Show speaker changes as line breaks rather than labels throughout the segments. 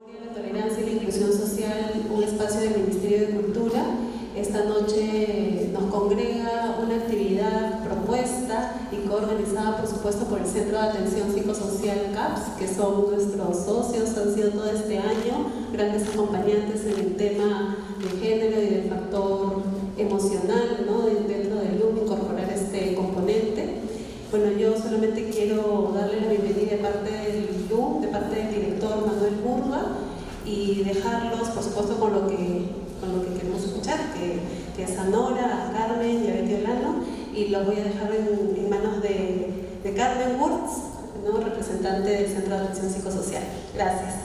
La tolerancia y la inclusión social, un espacio del Ministerio de Cultura. Esta noche nos congrega una actividad propuesta y coorganizada, por supuesto, por el Centro de Atención Psicosocial CAPS, que son nuestros socios, han sido todo este año grandes acompañantes en el tema de género y del factor emocional, ¿no? Dentro del LUM, incorporar este componente. Bueno, yo solamente quiero darle la bienvenida de parte del LUM, de parte del director Manuel Burga, y dejarlos, por supuesto, con lo que queremos escuchar, que es a Nora, a Carmen y a Betty Olano, y lo voy a dejar en manos de Carmen Wurtz, ¿no? Representante del Centro de Atención Psicosocial. Gracias.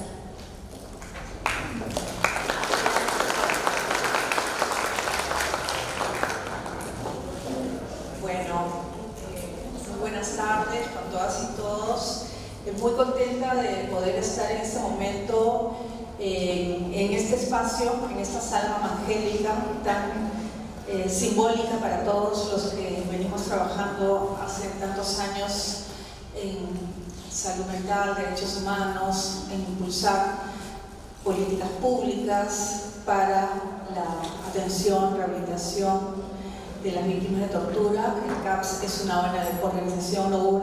Buenas tardes con todas y todos. Muy contenta de poder estar en este momento en este espacio, en esta sala evangélica tan simbólica para todos los que venimos trabajando hace tantos años en salud mental, derechos humanos, en impulsar políticas públicas para la atención, rehabilitación de las víctimas de tortura. El CAPS es una organización no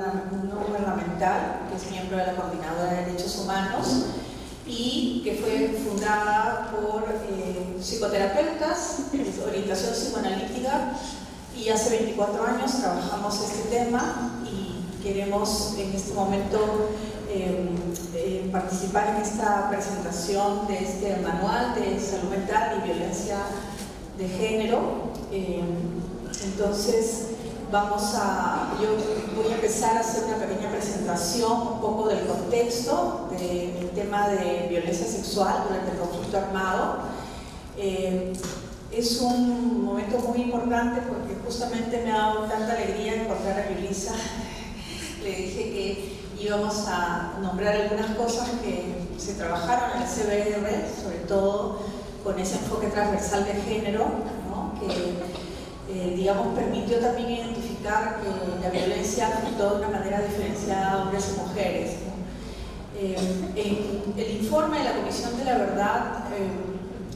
gubernamental que es miembro de la Coordinadora de Derechos Humanos y que fue fundada por psicoterapeutas de orientación psicoanalítica, y hace 24 años trabajamos este tema y queremos en este momento participar en esta presentación de este manual de salud mental y violencia de género. Entonces yo voy a empezar a hacer una pequeña presentación un poco del contexto del tema de violencia sexual durante el conflicto armado. Es un momento muy importante porque justamente me ha dado tanta alegría encontrar a Yulisa. Le dije que íbamos a nombrar algunas cosas que se trabajaron en el CBR, sobre todo con ese enfoque transversal de género, ¿no? Que digamos, permitió también identificar que la violencia afectó de una manera diferenciada a hombres y mujeres, ¿no? En el informe de la Comisión de la Verdad,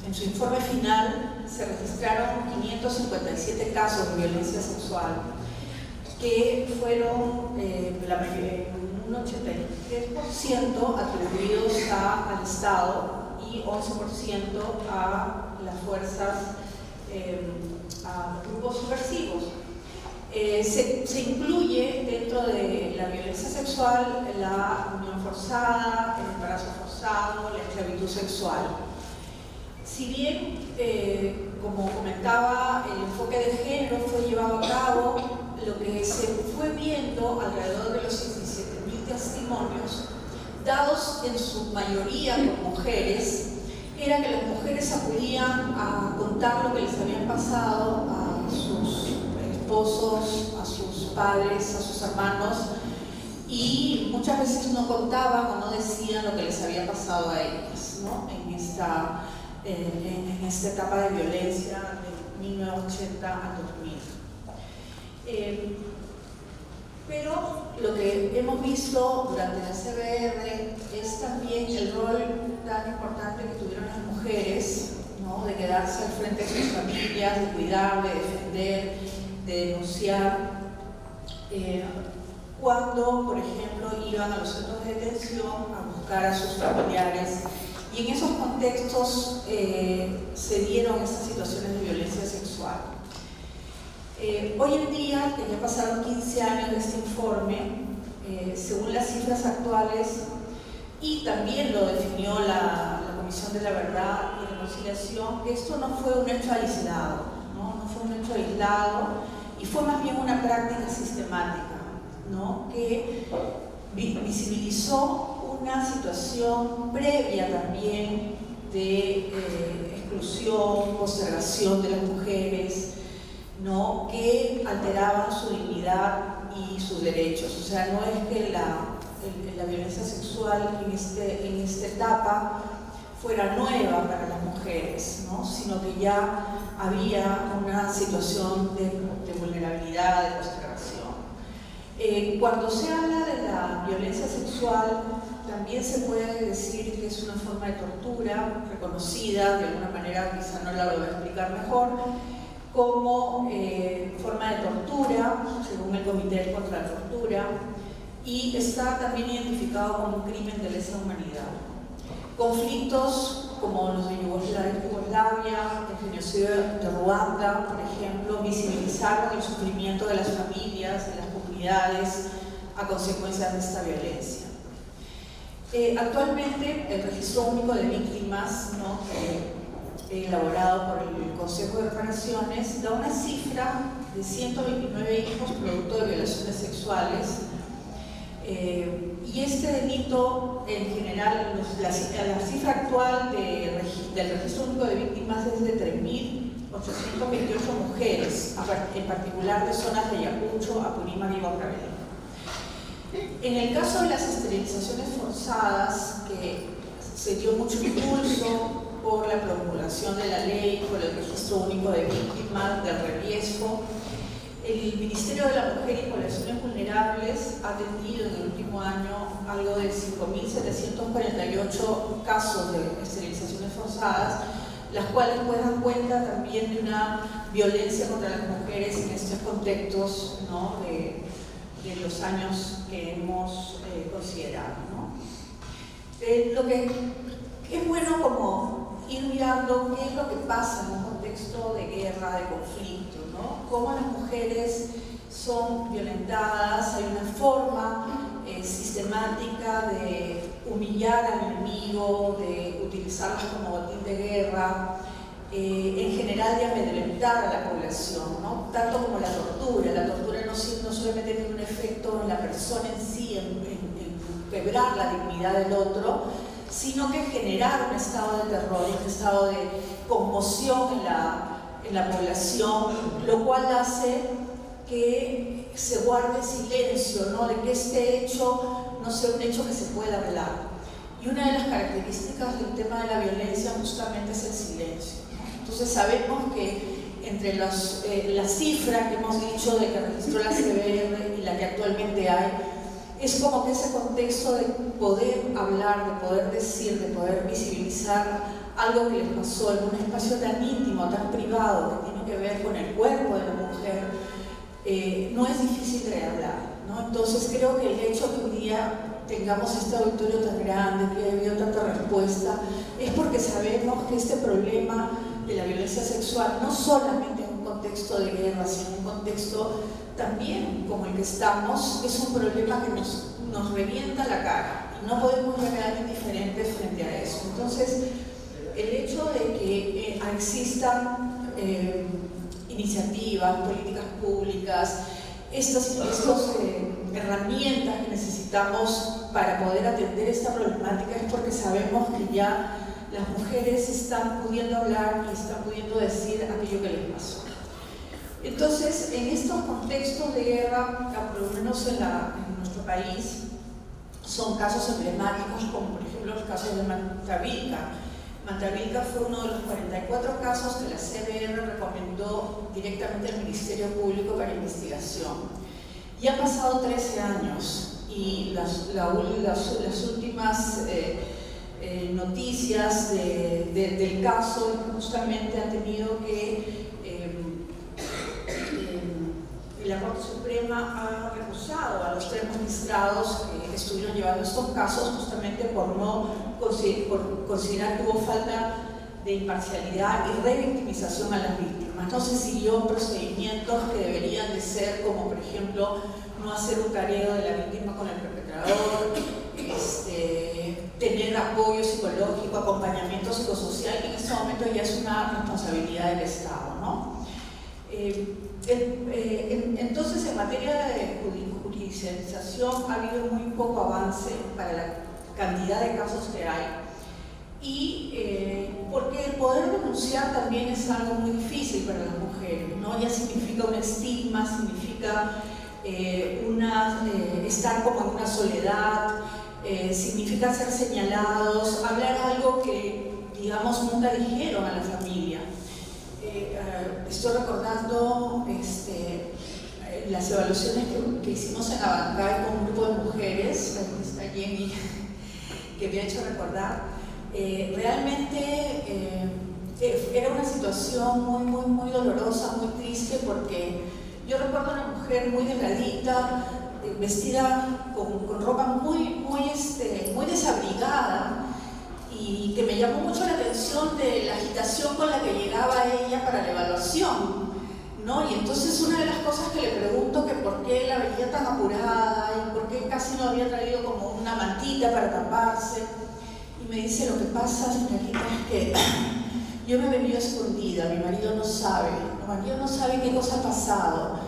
en su informe final, se registraron 557 casos de violencia sexual, que fueron un 83% atribuidos al Estado y 11% a las fuerzas, a grupos subversivos. Se incluye dentro de la violencia sexual la unión forzada, el embarazo forzado, la esclavitud sexual. Si bien, como comentaba, el enfoque de género fue llevado a cabo, lo que se fue viendo alrededor de los 17.000 testimonios, dados en su mayoría por mujeres, era que las mujeres acudían a contar lo que les habían pasado a sus esposos, a sus padres, a sus hermanos, y muchas veces no contaban o no decían lo que les había pasado a ellas, ¿no? en esta etapa de violencia de 1980 a 2000. Pero lo que hemos visto durante la CBR es también el rol tan importante que tuvieron las mujeres, ¿no? De quedarse al frente de sus familias, de cuidar, de defender, de denunciar, cuando, por ejemplo, iban a los centros de detención a buscar a sus familiares, y en esos contextos se dieron estas situaciones de violencia sexual. Hoy en día, que ya pasaron 15 años de este informe, según las cifras actuales, y también lo definió la Comisión de la Verdad y Reconciliación, que esto no fue un hecho aislado, no fue un hecho aislado, y fue más bien una práctica sistemática, ¿no? Que visibilizó una situación previa también de exclusión, postergación de las mujeres, ¿no? Que alteraban su dignidad y sus derechos. O sea, no es que la violencia sexual en esta etapa fuera nueva para las mujeres, ¿no? Sino que ya había una situación de vulnerabilidad, de postergación. Cuando se habla de la violencia sexual, también se puede decir que es una forma de tortura reconocida, de alguna manera, quizá no la voy a explicar mejor, como forma de tortura, según el Comité contra la Tortura, y está también identificado como un crimen de lesa humanidad. Conflictos como los de Yugoslavia, el genocidio de Ruanda, por ejemplo, visibilizaron el sufrimiento de las familias, de las comunidades, a consecuencia de esta violencia. Actualmente, el Registro Único de Víctimas, ¿no?, elaborado por el Consejo de Reparaciones, da una cifra de 129 hijos producto de violaciones sexuales. Y este delito, en general, la cifra actual del Registro Único de Víctimas es de 3.828 mujeres, en particular de zonas de Ayacucho, Apurímac y Huancavelica. En el caso de las esterilizaciones forzadas, que se dio mucho impulso por la promulgación de la ley, por el Registro Único de Víctimas, del Reviesco, el Ministerio de la Mujer y Poblaciones Vulnerables ha atendido en el último año algo de 5.748 casos de esterilizaciones forzadas, las cuales pues dan cuenta también de una violencia contra las mujeres en estos contextos, ¿no?, de los años que hemos considerado, ¿no? Lo que es bueno como ir mirando qué es lo que pasa en un contexto de guerra, de conflicto, ¿no? Cómo las mujeres son violentadas, hay una forma sistemática de humillar al enemigo, de utilizarlos como botín de guerra, en general de amedrentar a la población, ¿no? Tanto como la tortura. La tortura no solamente tiene un efecto en la persona en sí, en quebrar la dignidad del otro, sino que generar un estado de terror, un estado de conmoción en la población, lo cual hace que se guarde silencio, ¿no?, de que este hecho no sea un hecho que se pueda hablar. Y una de las características del tema de la violencia justamente es el silencio, ¿no? Entonces sabemos que entre la cifra que hemos dicho de que registró la CBR y la que actualmente hay, es como que ese contexto de poder hablar, de poder decir, de poder visibilizar algo que les pasó en un espacio tan íntimo, tan privado, que tiene que ver con el cuerpo de la mujer, no es difícil de hablar, ¿no? Entonces creo que el hecho que hoy día tengamos este auditorio tan grande, que haya habido tanta respuesta, es porque sabemos que este problema de la violencia sexual no solamente en un contexto de guerra, sino en un contexto también como el que estamos, es un problema que nos revienta la cara y no podemos quedar indiferentes frente a eso. Entonces, el hecho de que existan iniciativas, políticas públicas, estas herramientas que necesitamos para poder atender esta problemática es porque sabemos que ya las mujeres están pudiendo hablar y están pudiendo decir aquello que les pasó. Entonces, en estos contextos de guerra, por lo menos en nuestro país, son casos emblemáticos como por ejemplo los casos de Mantavilca. Mantavilca fue uno de los 44 casos que la CBR recomendó directamente al Ministerio Público para investigación. Y han pasado 13 años y las últimas noticias del caso justamente han tenido que la Corte Suprema ha recusado a los 3 magistrados que estuvieron llevando estos casos justamente por considerar que hubo falta de imparcialidad y revictimización a las víctimas. No se siguió procedimientos que deberían de ser, como por ejemplo no hacer un careo de la víctima con el perpetrador, tener apoyo psicológico, acompañamiento psicosocial, que en este momento ya es una responsabilidad del Estado, ¿no? Entonces, en materia de judicialización ha habido muy poco avance para la cantidad de casos que hay y porque el poder denunciar también es algo muy difícil para las mujeres, ¿no? Ya significa un estigma, significa estar como en una soledad, significa ser señalados, hablar algo que, digamos, nunca dijeron a la familia. Estoy recordando las evaluaciones que hicimos en Abancay con un grupo de mujeres, aquí está Jenny, que me ha hecho recordar, realmente era una situación muy dolorosa, muy triste, porque yo recuerdo una mujer muy delgadita, vestida con ropa muy desabrigada, y que me llamó mucho la atención de la agitación con la que llegaba ella para la evaluación, ¿no? Y entonces una de las cosas que le pregunto, que por qué la veía tan apurada y por qué casi no había traído como una mantita para taparse, y me dice: lo que pasa, señorita, es que yo me he venido escondida, mi marido no sabe qué cosa ha pasado,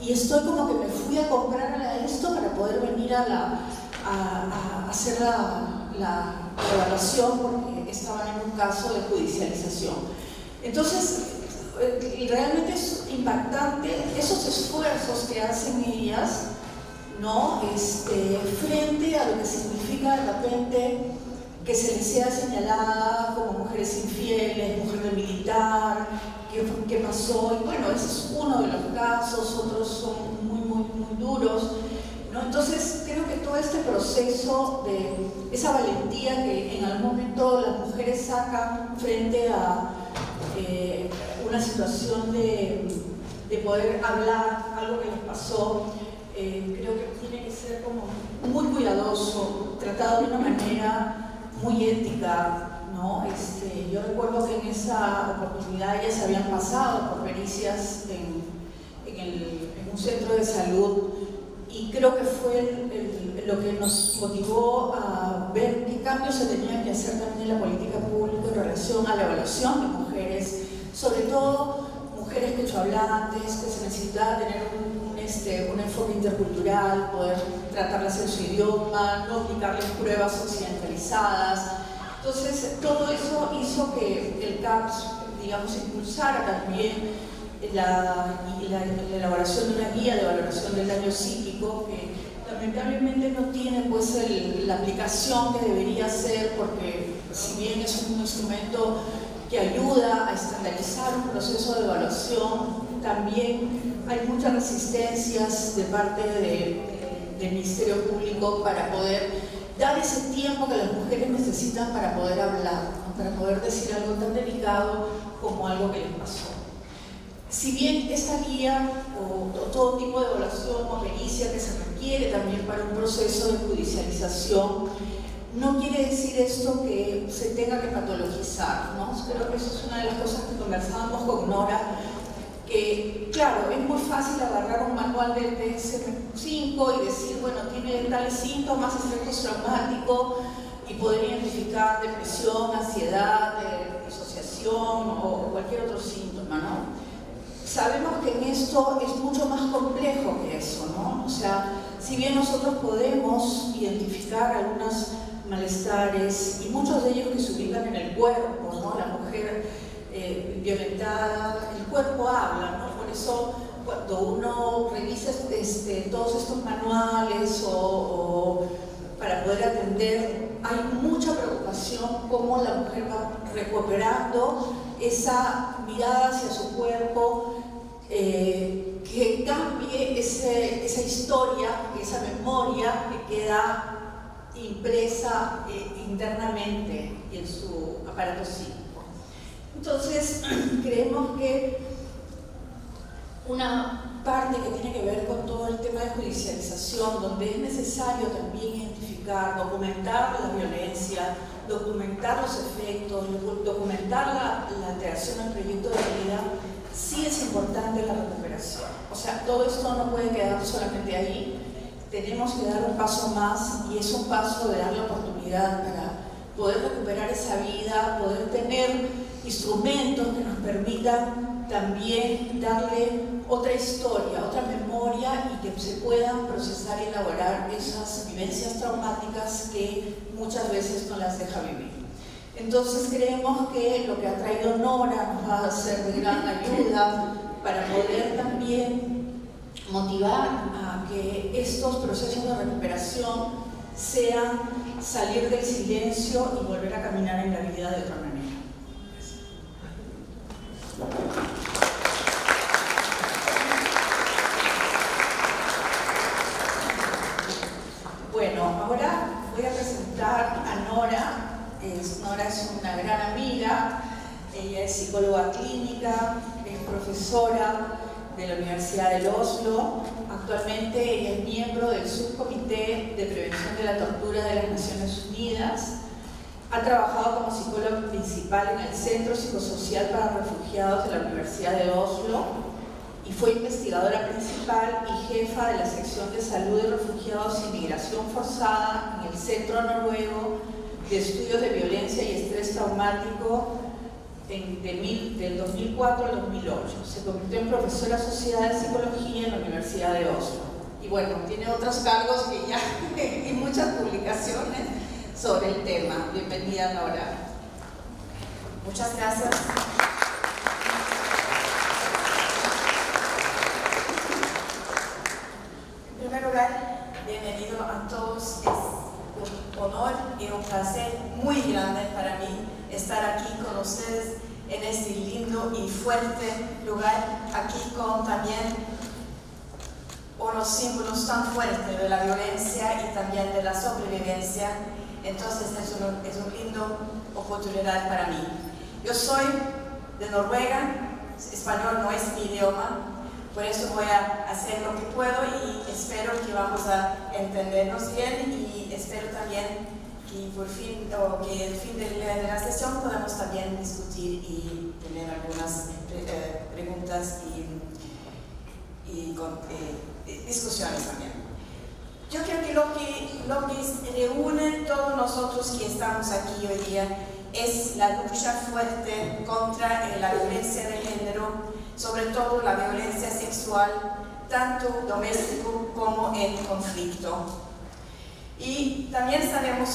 y estoy como que me fui a comprarle esto para poder venir a hacer la evaluación, porque estaban en un caso de judicialización. Entonces, realmente es impactante esos esfuerzos que hacen ellas, ¿no? Frente a lo que significa de repente que se les sea señalada como mujeres infieles, mujer de militar, qué pasó. Y bueno, ese es uno de los casos, otros son muy duros, ¿no? Entonces creo que todo este proceso de esa valentía que en algún momento las mujeres sacan frente a una situación de poder hablar algo que les pasó, creo que tiene que ser como muy cuidadoso, tratado de una manera muy ética, ¿no? Yo recuerdo que en esa oportunidad ellas habían pasado por pericias en un centro de salud, y creo que fue lo que nos motivó a ver qué cambios se tenían que hacer también en la política pública en relación a la evaluación de mujeres, sobre todo mujeres quechohablantes, que se necesitaba tener un enfoque intercultural, poder tratarlas en su idioma, no aplicarles pruebas occidentalizadas. Entonces, todo eso hizo que el CAPS, digamos, impulsara también la elaboración de una guía de valoración del daño psíquico, que lamentablemente no tiene pues la aplicación que debería ser, porque si bien es un instrumento que ayuda a estandarizar un proceso de evaluación, también hay muchas resistencias de parte del Ministerio Público para poder dar ese tiempo que las mujeres necesitan para poder hablar, ¿no? Para poder decir algo tan delicado como algo que les pasó. Si bien esta guía o todo tipo de evaluación o pericia que se requiere también para un proceso de judicialización, no quiere decir esto que se tenga que patologizar, ¿no? Creo que eso es una de las cosas que conversábamos con Nora, que claro, es muy fácil agarrar un manual del DSM-5 y decir, bueno, tiene tales síntomas, estrés traumático, y poder identificar depresión, ansiedad, disociación o cualquier otro síntoma, ¿no? Sabemos que en esto es mucho más complejo que eso, ¿no? O sea, si bien nosotros podemos identificar algunos malestares, y muchos de ellos que se ubican en el cuerpo, ¿no? La mujer violentada, el cuerpo habla, ¿no? Por eso cuando uno revisa todos estos manuales o para poder atender, hay mucha preocupación cómo la mujer va recuperando esa mirada hacia su cuerpo, que cambie esa historia, esa memoria que queda impresa internamente en su aparato psíquico. Entonces, creemos que una parte que tiene que ver con todo el tema de judicialización, donde es necesario también identificar, documentar la violencia, documentar los efectos, documentar la alteración del proyecto de vida, sí es importante la recuperación. O sea, todo esto no puede quedar solamente ahí, tenemos que dar un paso más, y es un paso de dar la oportunidad para poder recuperar esa vida, poder tener instrumentos que nos permitan también darle otra historia, otra memoria, y que se puedan procesar y elaborar esas vivencias traumáticas que muchas veces no las deja vivir. Entonces creemos que lo que ha traído Nora nos va a ser de gran ayuda para poder también motivar a que estos procesos de recuperación sean salir del silencio y volver a caminar en la vida de otra manera. profesora de la Universidad del Oslo. Actualmente ella es miembro del Subcomité de Prevención de la Tortura de las Naciones Unidas. Ha trabajado como psicóloga principal en el Centro Psicosocial para Refugiados de la Universidad de Oslo y fue investigadora principal y jefa de la sección de Salud de Refugiados y Migración Forzada en el Centro Noruego de Estudios de Violencia y Estrés Traumático del 2004 al 2008. Se convirtió en profesora asociada de psicología en la Universidad de Oslo. Y bueno, tiene otros cargos que ya y muchas publicaciones sobre el tema. Bienvenida, Nora.
Muchas gracias. En primer lugar, bienvenido a todos. Es un honor y un placer muy grande para mí estar aquí con ustedes en este lindo y fuerte lugar, aquí con también unos símbolos tan fuertes de la violencia y también de la sobrevivencia. Entonces es una linda oportunidad para mí. Yo soy de Noruega, español no es mi idioma, por eso voy a hacer lo que puedo y espero que vamos a entendernos bien y espero también que por fin, o que al fin de la sesión podamos también discutir y tener algunas preguntas y discusiones también. Yo creo que lo que reúne todos nosotros que estamos aquí hoy día es la lucha fuerte contra la violencia de género, sobre todo la violencia sexual, tanto doméstico como en conflicto. Y también sabemos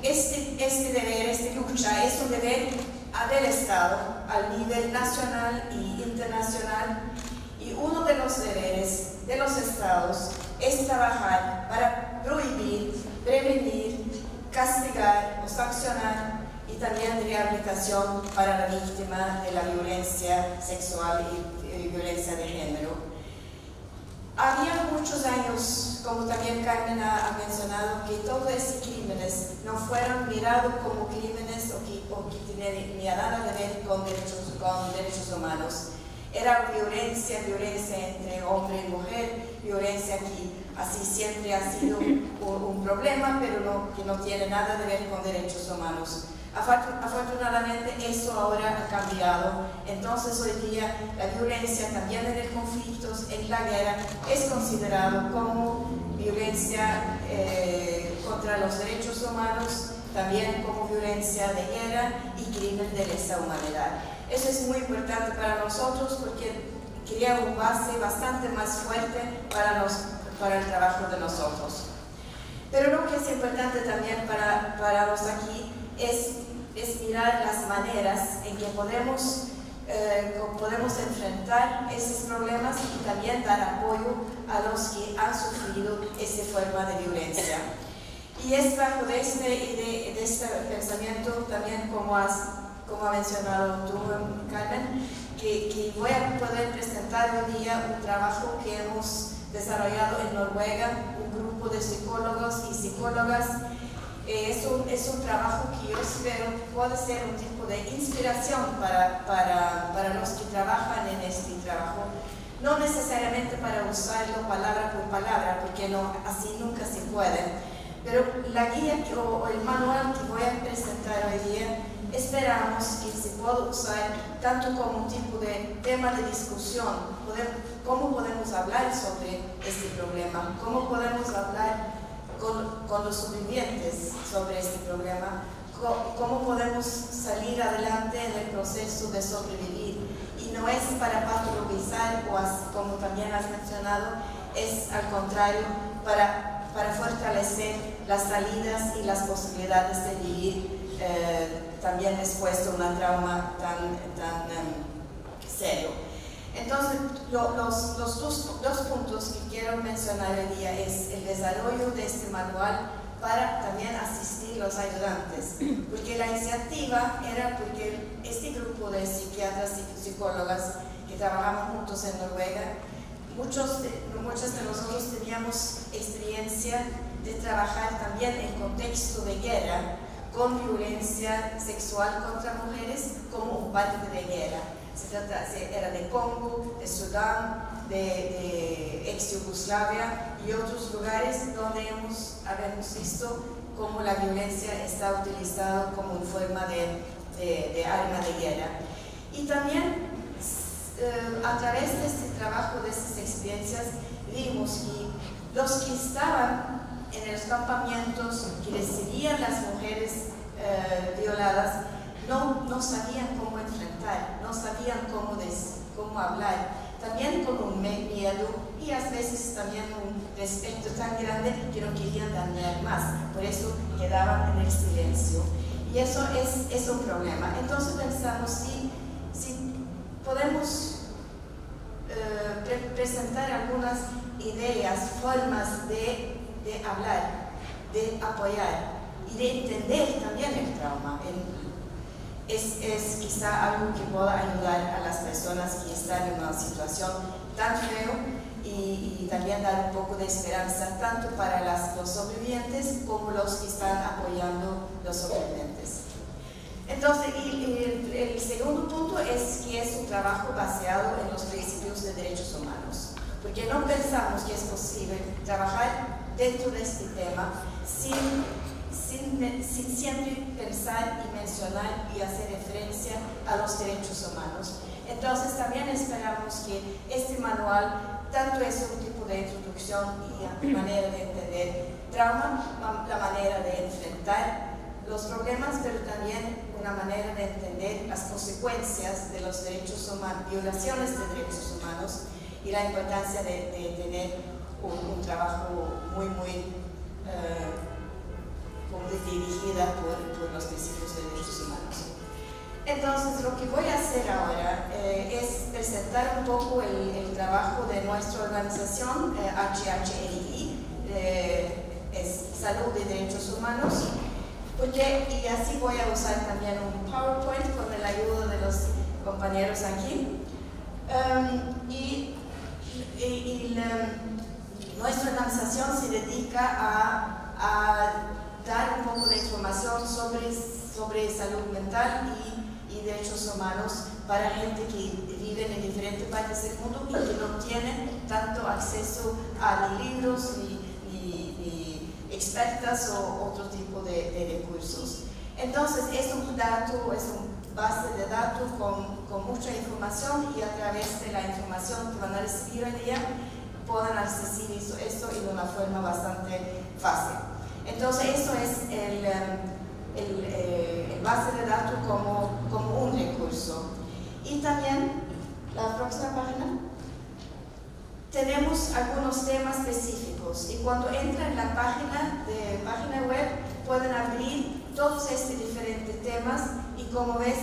que este deber, esta lucha, es un deber del Estado, al nivel nacional e internacional. Y uno de los deberes de los Estados es trabajar para prohibir, prevenir, castigar o sancionar y también rehabilitación para la víctima de la violencia sexual y violencia de género. Había muchos años, como también Carmen ha mencionado, que todos estos crímenes no fueron mirados como crímenes o que tenían nada que ver con derechos humanos. Era violencia entre hombre y mujer, violencia que así siempre ha sido un problema, pero que no tiene nada que ver con derechos humanos. Afortunadamente eso ahora ha cambiado, entonces hoy día la violencia también en el conflicto, en la guerra, es considerado como violencia contra los derechos humanos, también como violencia de guerra y crimen de lesa humanidad. Eso es muy importante para nosotros porque crea una base bastante más fuerte para el trabajo de nosotros. Pero lo que es importante también para los aquí es mirar las maneras en que podemos enfrentar esos problemas y también dar apoyo a los que han sufrido esta forma de violencia. Y es bajo de este pensamiento también, como ha mencionado tú, Carmen, que voy a poder presentar hoy día un trabajo que hemos desarrollado en Noruega, un grupo de psicólogos y psicólogas. Es un trabajo que yo espero puede ser un tipo de inspiración para los que trabajan en este trabajo. No necesariamente para usarlo palabra por palabra, porque así nunca se puede. Pero la guía o el manual que voy a presentar hoy día, esperamos que se pueda usar tanto como un tipo de tema de discusión. ¿Cómo podemos hablar sobre este problema? ¿Cómo podemos hablar con los sobrevivientes sobre este problema? ¿Cómo podemos salir adelante en el proceso de sobrevivir? Y no es para patologizar, o como también has mencionado, es al contrario, para fortalecer las salidas y las posibilidades de vivir también después de un trauma tan serio. Entonces, los dos puntos que quiero mencionar hoy día es el desarrollo de este manual para también asistir a los ayudantes, porque la iniciativa era porque este grupo de psiquiatras y psicólogas que trabajamos juntos en Noruega, muchos de nosotros teníamos experiencia de trabajar también en contexto de guerra con violencia sexual contra mujeres como un parte de guerra. Era de Congo, de Sudán, de ex-Yugoslavia y otros lugares donde hemos visto cómo la violencia está utilizada como una forma de arma de guerra. Y también a través de este trabajo, de estas experiencias, vimos que los que estaban en los campamentos, que recibían las mujeres violadas, no sabían cómo enfrentar, no sabían cómo hablar, también con un miedo y a veces también un respeto tan grande que no querían dañar más, por eso quedaban en el silencio. Y eso es un problema. Entonces pensamos si podemos presentar algunas ideas, formas de hablar, de apoyar y de entender también el trauma. Es quizá algo que pueda ayudar a las personas que están en una situación tan fea y también dar un poco de esperanza tanto para los sobrevivientes como los que están apoyando los sobrevivientes. Entonces, el segundo punto es que es un trabajo basado en los principios de derechos humanos, porque no pensamos que es posible trabajar dentro de este tema sin siempre pensar y mencionar y hacer referencia a los derechos humanos. Entonces también esperamos que este manual tanto es un tipo de introducción y manera de entender trauma, la manera de enfrentar los problemas, pero también una manera de entender las consecuencias de los derechos humanos, violaciones de derechos humanos y la importancia de tener un trabajo muy dirigida por los principios de derechos humanos. Entonces, lo que voy a hacer ahora es presentar un poco el trabajo de nuestra organización, HHRI, es Salud y Derechos Humanos, y así voy a usar también un PowerPoint con la ayuda de los compañeros aquí. Nuestra organización se dedica a dar un poco de información sobre salud mental y derechos humanos para gente que vive en diferentes partes del mundo y que no tienen tanto acceso a libros ni expertas o otro tipo de recursos. Entonces es un dato, es una base de datos con mucha información y a través de la información que van a recibir hoy día puedan acceder esto de una forma bastante fácil. Entonces eso es el base de datos como un recurso. Y también, la próxima página, tenemos algunos temas específicos y cuando entran en la página web pueden abrir todos estos diferentes temas y como ves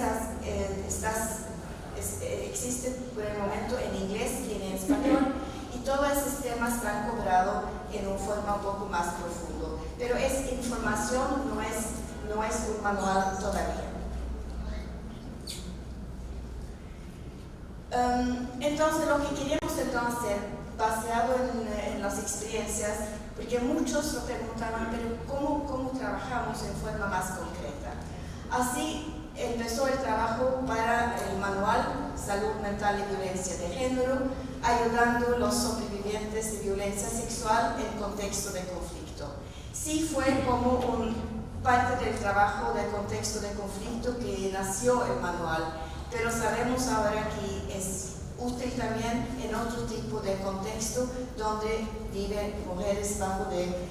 existen por el momento en inglés y en español y todos esos temas están cobrados en una forma un poco más profundo, pero es información, no es un manual todavía. Entonces lo que queríamos hacer, basado en las experiencias, porque muchos lo preguntaban, pero ¿cómo trabajamos en forma más concreta? Así empezó el trabajo para el manual Salud Mental y Violencia de Género, ayudando a los sobrevivientes de violencia sexual en contexto de conflicto. Sí fue como parte del trabajo del contexto de conflicto que nació el manual, pero sabemos ahora que es útil también en otro tipo de contexto donde viven mujeres bajo de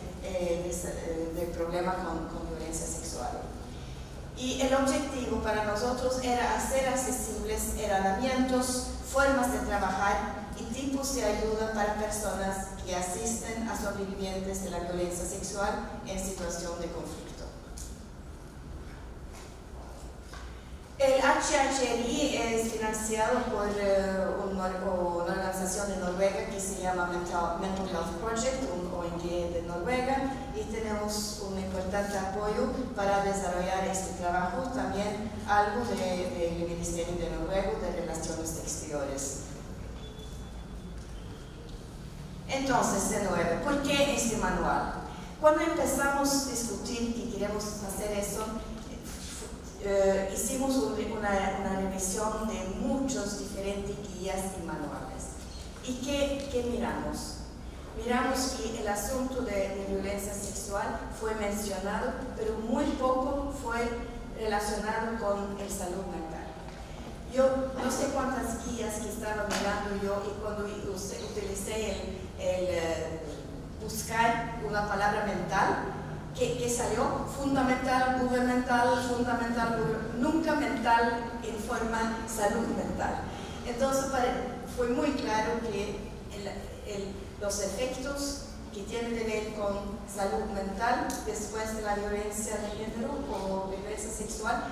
problemas con violencia sexual. Y el objetivo para nosotros era hacer accesibles herramientas, formas de trabajar y tipos de ayuda para personas que asisten a sobrevivientes de la violencia sexual en situación de conflicto. El HHRI es financiado por una organización de Noruega que se llama Mental Health Project, un ONG de Noruega, y tenemos un importante apoyo para desarrollar este trabajo, también algo del Ministerio de Noruega de Relaciones Exteriores. Entonces, de nuevo, ¿por qué este manual? Cuando empezamos a discutir que queremos hacer eso, hicimos una revisión de muchos diferentes guías y manuales. ¿Y qué miramos? Miramos que el asunto de violencia sexual fue mencionado, pero muy poco fue relacionado con el salud mental. Yo no sé cuántas guías que estaba mirando yo, y cuando utilicé el buscar una palabra mental, que salió fundamental, gubernamental, nunca mental en forma salud mental. Entonces fue muy claro que los efectos que tienen que ver con salud mental después de la violencia de género o violencia sexual,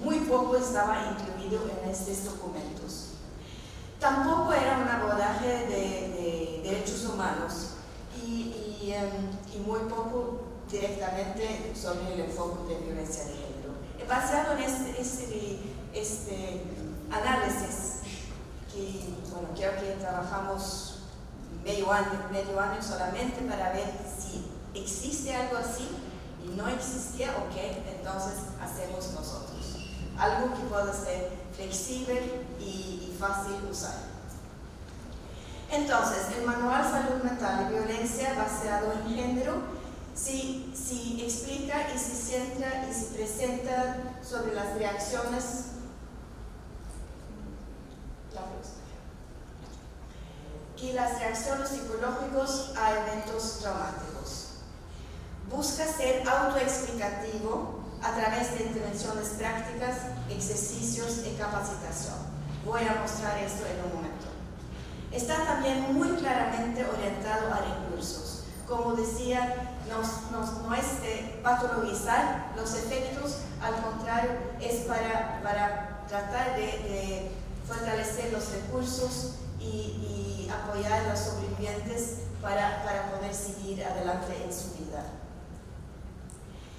muy poco estaba incluido en estos documentos. Tampoco era un abordaje de derechos humanos y muy poco directamente sobre el enfoque de violencia de género. Basado en este análisis, que bueno, creo que trabajamos medio año solamente para ver si existe algo así, y no existía, ok, entonces hacemos nosotros. Algo que pueda ser flexible y fácil usar. Entonces, el Manual Salud Mental y Violencia basado en género sí explica y se centra y se presenta sobre las reacciones psicológicas a eventos traumáticos. Busca ser autoexplicativo a través de intervenciones prácticas, ejercicios y capacitación. Voy a mostrar esto en un momento. Está también muy claramente orientado a recursos. Como decía, no es de patologizar los efectos, al contrario, es para tratar de fortalecer los recursos y apoyar a los sobrevivientes para poder seguir adelante en su vida.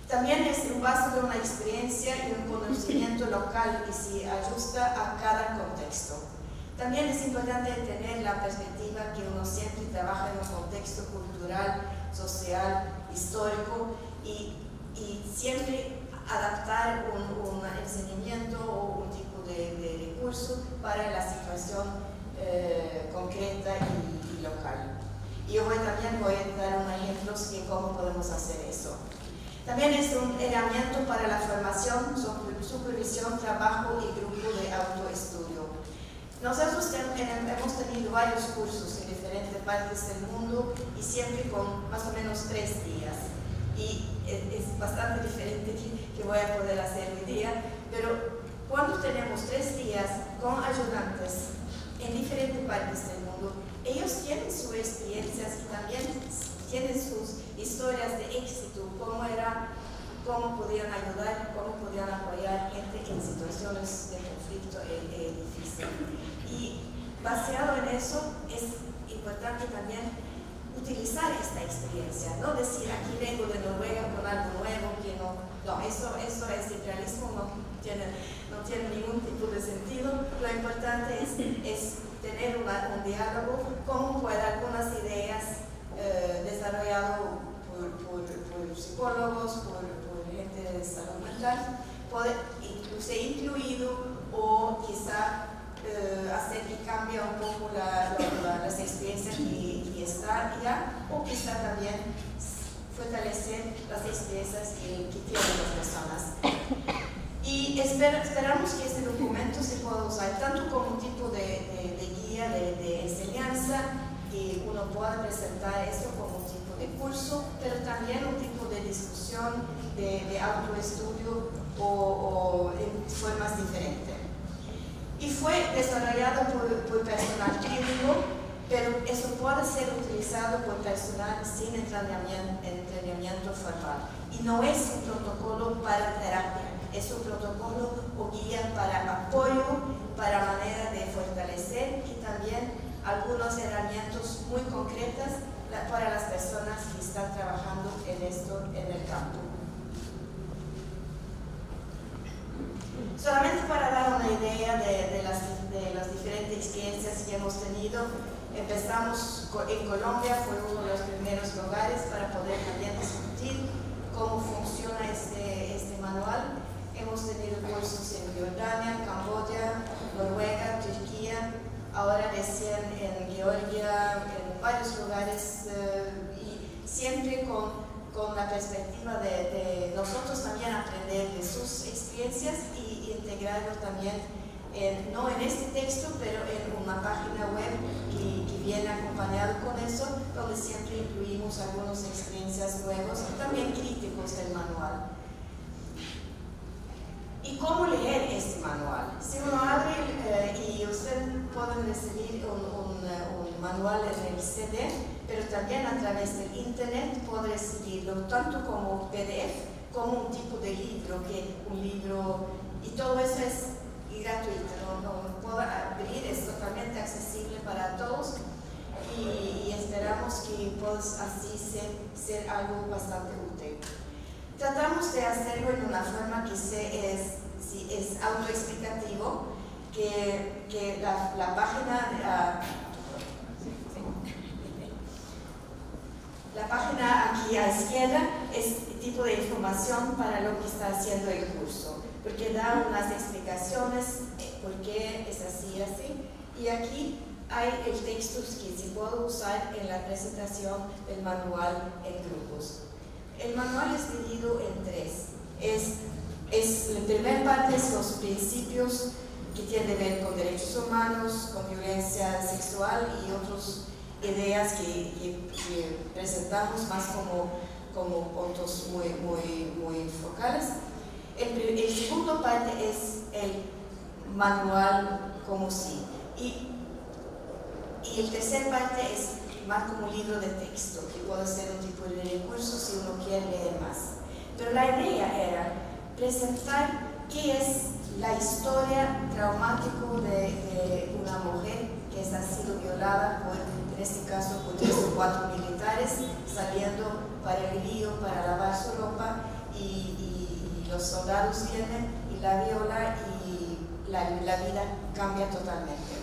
También es un base de una experiencia y un conocimiento local que se ajusta a cada contexto. También es importante tener la perspectiva que uno siempre trabaja en un contexto cultural, social, histórico y siempre adaptar un enseñamiento o un tipo de recurso para la situación concreta y local. Y yo también voy a dar unos ejemplos de cómo podemos hacer eso. También es un herramienta para la formación, supervisión, trabajo y grupo de autoestudio. Nosotros hemos tenido varios cursos en diferentes partes del mundo y siempre con más o menos 3 días. Y es bastante diferente que voy a poder hacer hoy día, pero cuando tenemos 3 días con ayudantes en diferentes partes del mundo, ellos tienen sus experiencias y también tienen sus historias de éxito, cómo podían ayudar, cómo podían apoyar gente en situaciones de conflicto difícil. Y basado en eso, es importante también utilizar esta experiencia, no decir aquí vengo de Noruega con algo nuevo, que no, eso es centralismo, no tiene ningún tipo de sentido. Lo importante es tener un diálogo, cómo puede algunas ideas desarrolladas por psicólogos, por gente de salud mental, puede ser incluido o quizá hacer que cambie un poco las experiencias que está ya, o quizá también fortalecer las experiencias que tienen las personas. Y esperamos que este documento se pueda usar tanto como un tipo de guía de enseñanza, que uno pueda presentar esto como un tipo de curso, pero también un tipo de discusión, de autoestudio o en formas diferentes. Y fue desarrollado por personal clínico, pero eso puede ser utilizado por personal sin entrenamiento formal. Y no es un protocolo para terapia, es un protocolo o guía para apoyo, para manera de fortalecer y también algunas herramientas muy concretas para las personas que están trabajando en esto en el campo. Solamente para dar una idea de las diferentes experiencias que hemos tenido, empezamos en Colombia, fue uno de los primeros lugares para poder también discutir cómo funciona este manual. hemos tenido cursos en Jordania, Camboya, Noruega, Turquía, ahora recién en Georgia, en varios lugares, y siempre con la perspectiva de nosotros también aprender de sus experiencias y integrarlo también, no en este texto, pero en una página web que viene acompañado con eso, donde siempre incluimos algunas experiencias nuevas y también críticos del manual. ¿Y cómo leer este manual? Si uno abre y usted puede recibir un manual en el CD, pero también a través del internet puede recibirlo tanto como PDF como un tipo de libro, y todo eso es gratuito, no puedo abrir, es totalmente accesible para todos y esperamos que pueda así ser algo bastante útil. Tratamos de hacerlo en una forma que es autoexplicativo, que la página aquí a la izquierda es el tipo de información para lo que está haciendo el curso, porque da unas explicaciones por qué es así y así, y aquí hay el texto que se puede usar en la presentación del manual en grupos. El manual es dividido en tres. La primera parte es los principios que tienen que ver con derechos humanos, con violencia sexual y otras ideas que presentamos más como puntos muy focales. El segundo parte es el manual como sí, y el tercer parte es más como un libro de texto, que puede ser un tipo de recurso si uno quiere leer más. Pero la idea era presentar qué es la historia traumática de una mujer que ha sido violada en este caso por 3 o 4 militares, saliendo para el río para lavar su ropa, y los soldados vienen y la violan y la vida cambia totalmente.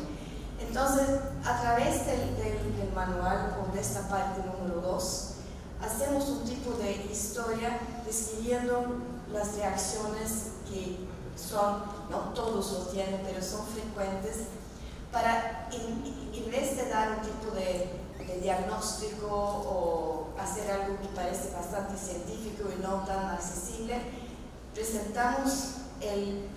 Entonces, a través del manual, o de esta parte número 2, hacemos un tipo de historia describiendo las reacciones que son, no todos lo tienen, pero son frecuentes, para, en vez de dar un tipo de diagnóstico o hacer algo que parece bastante científico y no tan accesible, presentamos el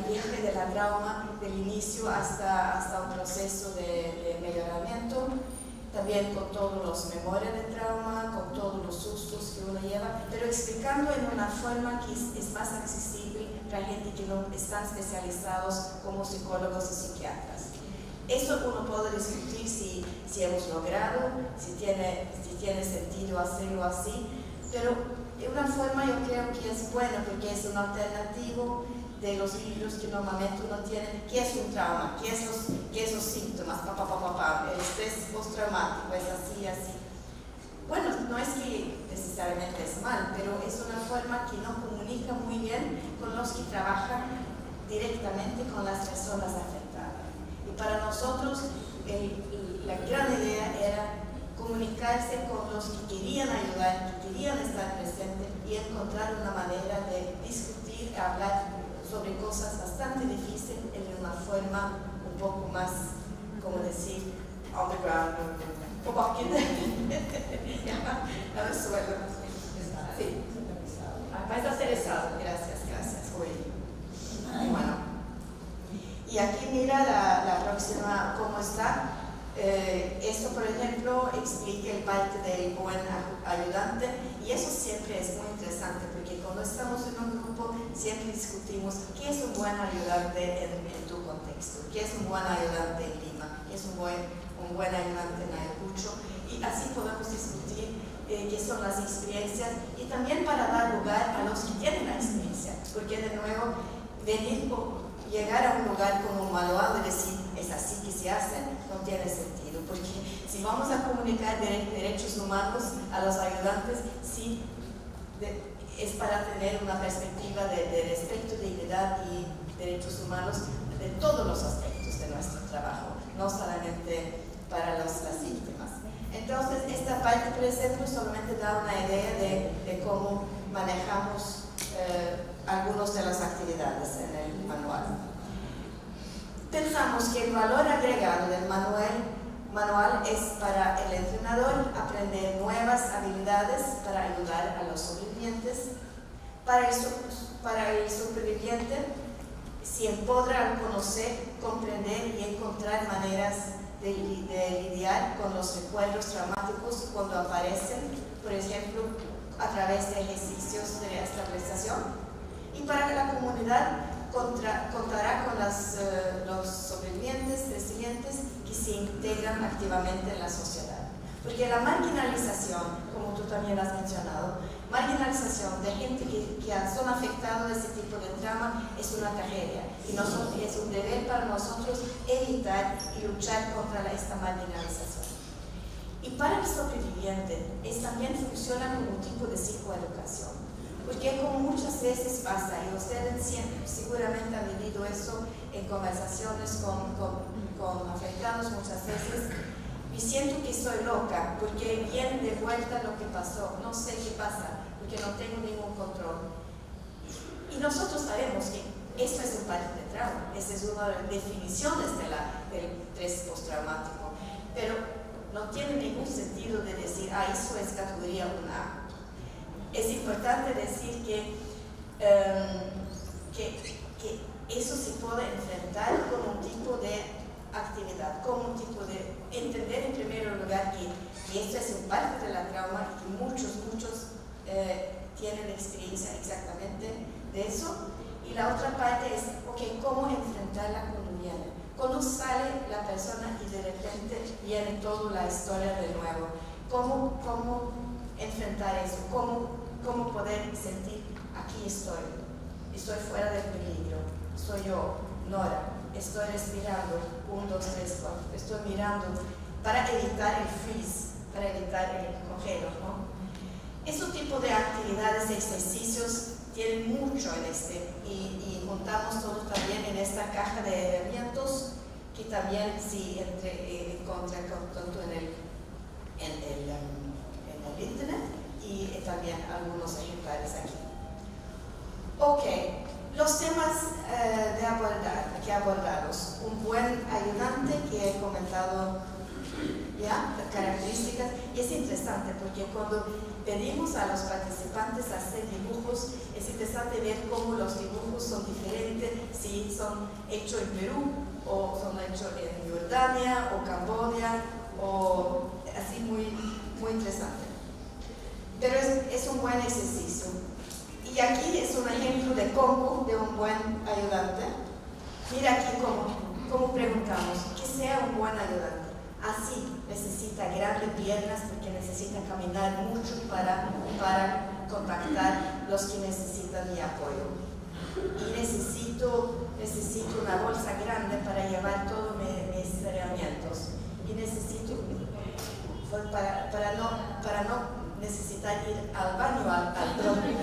viaje de la trauma del inicio hasta un proceso de mejoramiento, también con todas las memorias de trauma, con todos los sustos que uno lleva, pero explicando en una forma que es más accesible para gente que no están especializados como psicólogos y psiquiatras. Eso uno puede discutir si hemos logrado, si tiene sentido hacerlo así, pero de una forma yo creo que es bueno, porque es un alternativo de los libros que normalmente uno tiene. ¿Qué es un trauma? ¿Qué es los síntomas? El estrés postraumático es así. Bueno, no es que necesariamente es mal, pero es una forma que no comunica muy bien con los que trabajan directamente con las personas afectadas. Y para nosotros la gran idea era comunicarse con los que querían ayudar, que querían estar presentes y encontrar una manera de discutir, hablar sobre cosas bastante difíciles en una forma un poco más, como decir, on the ground, un poquito. No suelo. Sí. Vais a ser eso. Gracias. Bueno. Y aquí mira la próxima, cómo está. Esto, por ejemplo, explica el parte del buen ayudante, y eso siempre es muy interesante, porque cuando estamos en un grupo siempre discutimos qué es un buen ayudante en tu contexto, qué es un buen ayudante en Lima, qué es un buen ayudante en Ayacucho, y así podemos discutir qué son las experiencias, y también para dar lugar a los que tienen la experiencia, porque de nuevo llegar a un lugar como un manual de decir es así que se hace, no tiene sentido, porque si vamos a comunicar derechos humanos a los ayudantes, sí, es para tener una perspectiva de respeto, dignidad y derechos humanos de todos los aspectos de nuestro trabajo, no solamente para las víctimas. Entonces, esta parte, por ejemplo, solamente da una idea de cómo manejamos algunas de las actividades en el manual. Pensamos que el valor agregado del manual es para el entrenador aprender nuevas habilidades para ayudar a los sobrevivientes. Para el superviviente, si él podrá conocer, comprender y encontrar maneras de lidiar con los recuerdos traumáticos cuando aparecen, por ejemplo, a través de ejercicios de estabilización. Y para que la comunidad contará con los sobrevivientes resilientes que se integran activamente en la sociedad. Porque la marginalización, como tú también has mencionado, marginalización de gente que son afectados de ese tipo de trauma es una tragedia. Y es un deber para nosotros evitar y luchar contra esta marginalización. Y para el sobreviviente, también funciona como un tipo de psicoeducación. Porque como muchas veces pasa, y ustedes seguramente han vivido eso en conversaciones con afectados muchas veces, y siento que estoy loca porque viene de vuelta lo que pasó, no sé qué pasa, porque no tengo ningún control. Y nosotros sabemos que esto es un parte de trauma, esta es una de las definiciones del estrés postraumático, pero no tiene ningún sentido de decir, eso es categoría 1A. Es importante decir que eso se puede enfrentar con un tipo de actividad, como un tipo de entender en primer lugar que esto es un parte de la trauma y que muchos tienen experiencia exactamente de eso. Y la otra parte es, ¿cómo enfrentarla cuando viene? Cuando sale la persona y de repente viene toda la historia de nuevo. ¿Cómo enfrentar eso? ¿Cómo poder sentir, aquí estoy fuera de peligro, soy yo, Nora, estoy respirando, 1, 2, 3, 4, estoy mirando para evitar el freeze, para evitar el congelo, ¿no? Este tipo de actividades, ejercicios, tienen mucho en y juntamos todo también en esta caja de herramientas que también sí encuentra tanto en el internet y también algunos ejemplares aquí. Los temas que abordaros. Un buen ayudante, que he comentado ya, las características, y es interesante porque cuando pedimos a los participantes hacer dibujos, es interesante ver cómo los dibujos son diferentes, si son hechos en Perú, o son hechos en Jordania, o Camboya, o así muy, muy interesante. Pero es un buen ejercicio. Y aquí es un ejemplo de cómo de un buen ayudante. Mira aquí cómo preguntamos, que sea un buen ayudante. Así necesita grandes piernas porque necesita caminar mucho para contactar los que necesitan mi apoyo. Y necesito una bolsa grande para llevar todos mis herramientas. Y necesito, para no necesitar ir al baño al propio,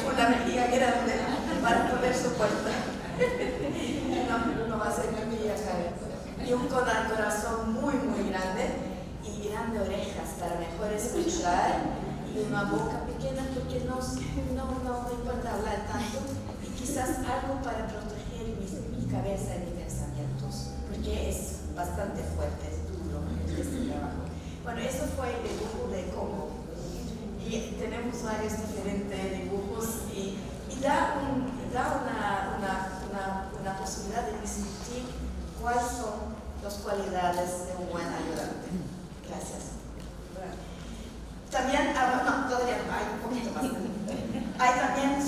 una vejiga grande para poder soportar. No va a ser mi vejiga grande. Y un corazón muy, muy grande y grandes orejas para mejor escuchar y una boca pequeña porque no me importa hablar tanto y quizás algo para proteger mi cabeza y mis pensamientos porque es bastante fuerte, es duro este trabajo. Bueno, eso fue el dibujo de cómo. Y tenemos varios diferentes dibujos y da una posibilidad de discutir cuáles son las cualidades de un buen ayudante. Gracias. También, todavía hay un poquito más. Hay también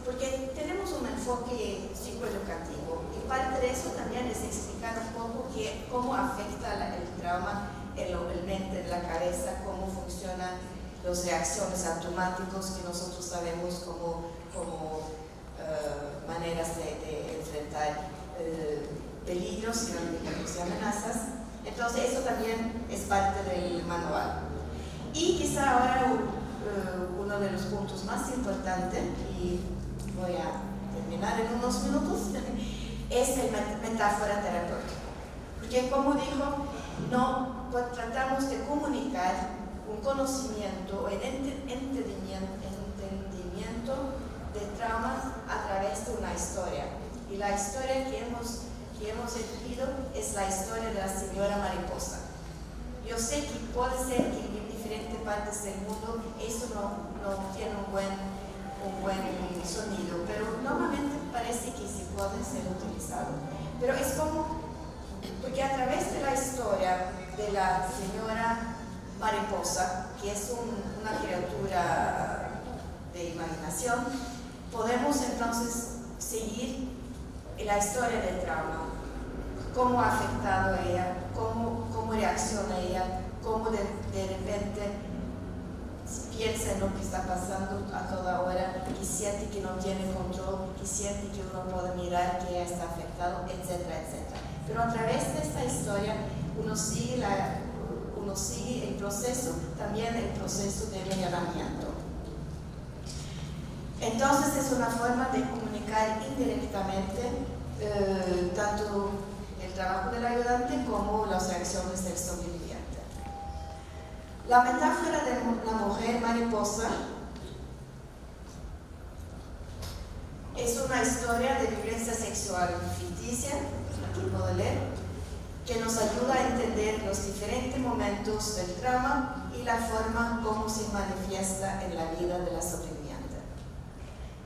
porque tenemos un enfoque psicoeducativo y parte de eso también es explicar un poco cómo afecta el trauma el mente, la cabeza, cómo funcionan las reacciones automáticas que nosotros sabemos como maneras de enfrentar peligros y amenazas. Entonces eso también es parte del manual. Y quizá ahora uno de los puntos más importantes, y voy a terminar en unos minutos, es el metáfora terapéutica. Porque como dijo, tratamos de comunicar un conocimiento, el entendimiento de trauma a través de una historia. Y la historia que hemos elegido es la historia de la señora mariposa. Yo sé que puede ser que en diferentes partes del mundo eso no tiene un buen sonido, pero normalmente parece que sí puede ser utilizado. Pero es como, porque a través de la historia de la señora mariposa, que es una criatura de imaginación, podemos entonces seguir la historia del trauma, cómo ha afectado a ella, cómo reacciona ella, cómo de repente piensa en lo que está pasando a toda hora, que siente que no tiene control, que siente que uno puede mirar que ella está afectado, etcétera, etcétera. Pero a través de esta historia uno sigue el proceso, también el proceso de mejoramiento. Entonces es una forma de comunicar indirectamente tanto el trabajo del ayudante como las reacciones del sobreviviente. La metáfora de la mujer mariposa es una historia de violencia sexual ficticia, aquí puedo leer, que nos ayuda a entender los diferentes momentos del trauma y la forma como se manifiesta en la vida de la sobreviviente.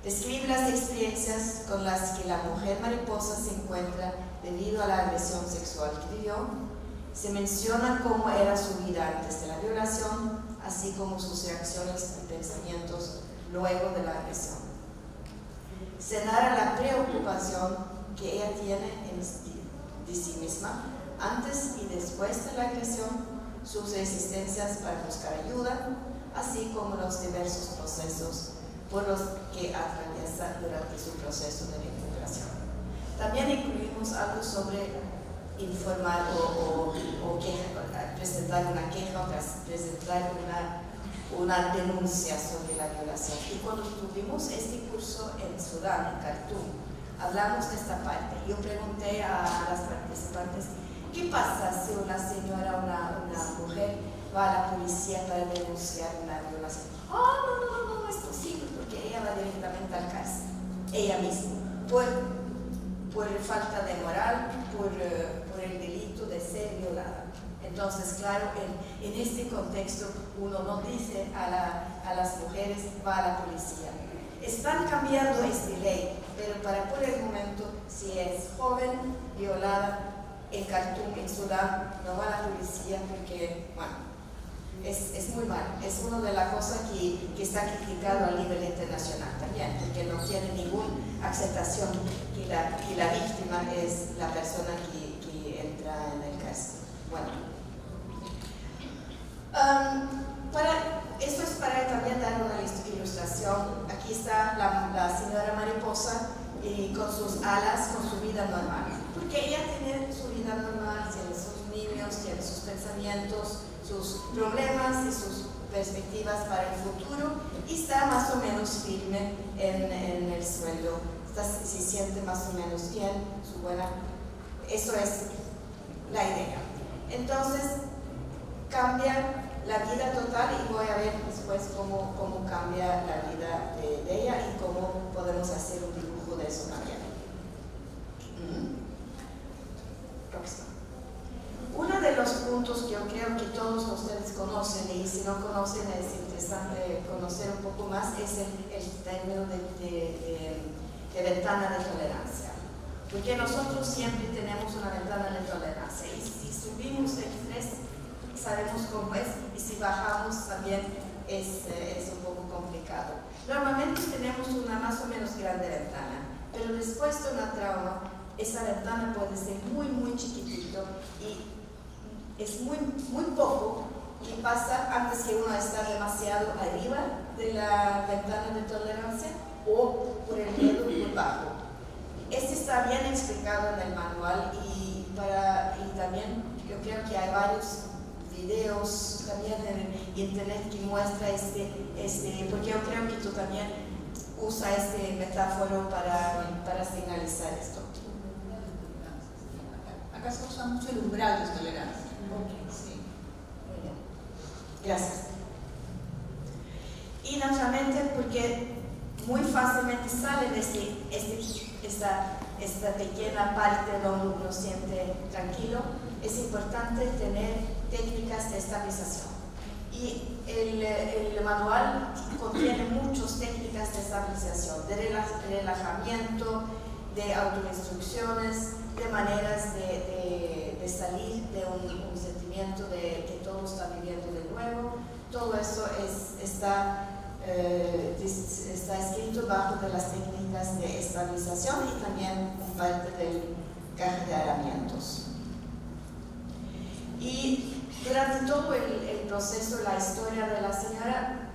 Describe las experiencias con las que la mujer mariposa se encuentra debido a la agresión sexual que vivió. Se menciona cómo era su vida antes de la violación, así como sus reacciones y pensamientos luego de la agresión. Se narra la preocupación que ella tiene de sí misma antes y después de la agresión, sus resistencias para buscar ayuda, así como los diversos procesos por los que atraviesa durante su proceso de recuperación. También incluimos algo sobre informar o presentar una queja o presentar una denuncia sobre la violación. Y cuando tuvimos este curso en Sudán, en Khartoum, hablamos de esta parte. Yo pregunté a las participantes, ¿qué pasa si una señora, una mujer va a la policía para denunciar una violación? No es posible, porque ella va directamente al cárcel, ella misma, por falta de moral, por el delito de ser violada. Entonces, claro, en este contexto uno no dice a las mujeres, va a la policía. Están cambiando esta ley, pero por el momento, si es joven, violada, en Khartoum, en Sudán, no va a la policía porque, bueno, es muy mal. Es una de las cosas que está criticado a nivel internacional también, porque no tiene ninguna aceptación que la víctima es la persona que entra en el caso. Bueno, esto es para también dar una ilustración. Aquí está la señora mariposa con sus alas, con su vida normal, porque ella tiene su vida normal, tiene sus niños, tiene sus pensamientos, sus problemas y sus perspectivas para el futuro, y está más o menos firme en el suelo, se siente más o menos bien, eso es la idea. Entonces cambia la vida total, y voy a ver después cómo cambia la vida de ella y cómo podemos hacer un dibujo de eso también. Próximo. Uno de los puntos que yo creo que todos ustedes conocen, y si no conocen es interesante conocer un poco más, es el término de ventana de tolerancia. Porque nosotros siempre tenemos una ventana de tolerancia, y si subimos el estrés sabemos cómo es, y si bajamos también es un poco complicado. Normalmente tenemos una más o menos grande ventana, pero después de una trauma, esa ventana puede ser muy chiquitito, y es muy poco que pasa antes que uno está demasiado arriba de la ventana de tolerancia o por el medio muy bajo. Este está bien explicado en el manual, y también yo creo que hay varios videos también en internet que muestra porque yo creo que tú también usas este metáforo para señalizar esto.
Acá se usa mucho el umbral de tolerancia.
Sí. Muy bien. Gracias. Y naturalmente, porque muy fácilmente sale de esta pequeña parte donde uno siente tranquilo. Es importante tener técnicas de estabilización. Y el manual contiene muchas técnicas de estabilización, de relajamiento, de autoinstrucciones, de maneras de salir de un sentimiento de que todo está viviendo de nuevo. Todo eso está escrito bajo de las técnicas de estabilización y también parte del caja de herramientas. Y durante todo el proceso, la historia de la señora,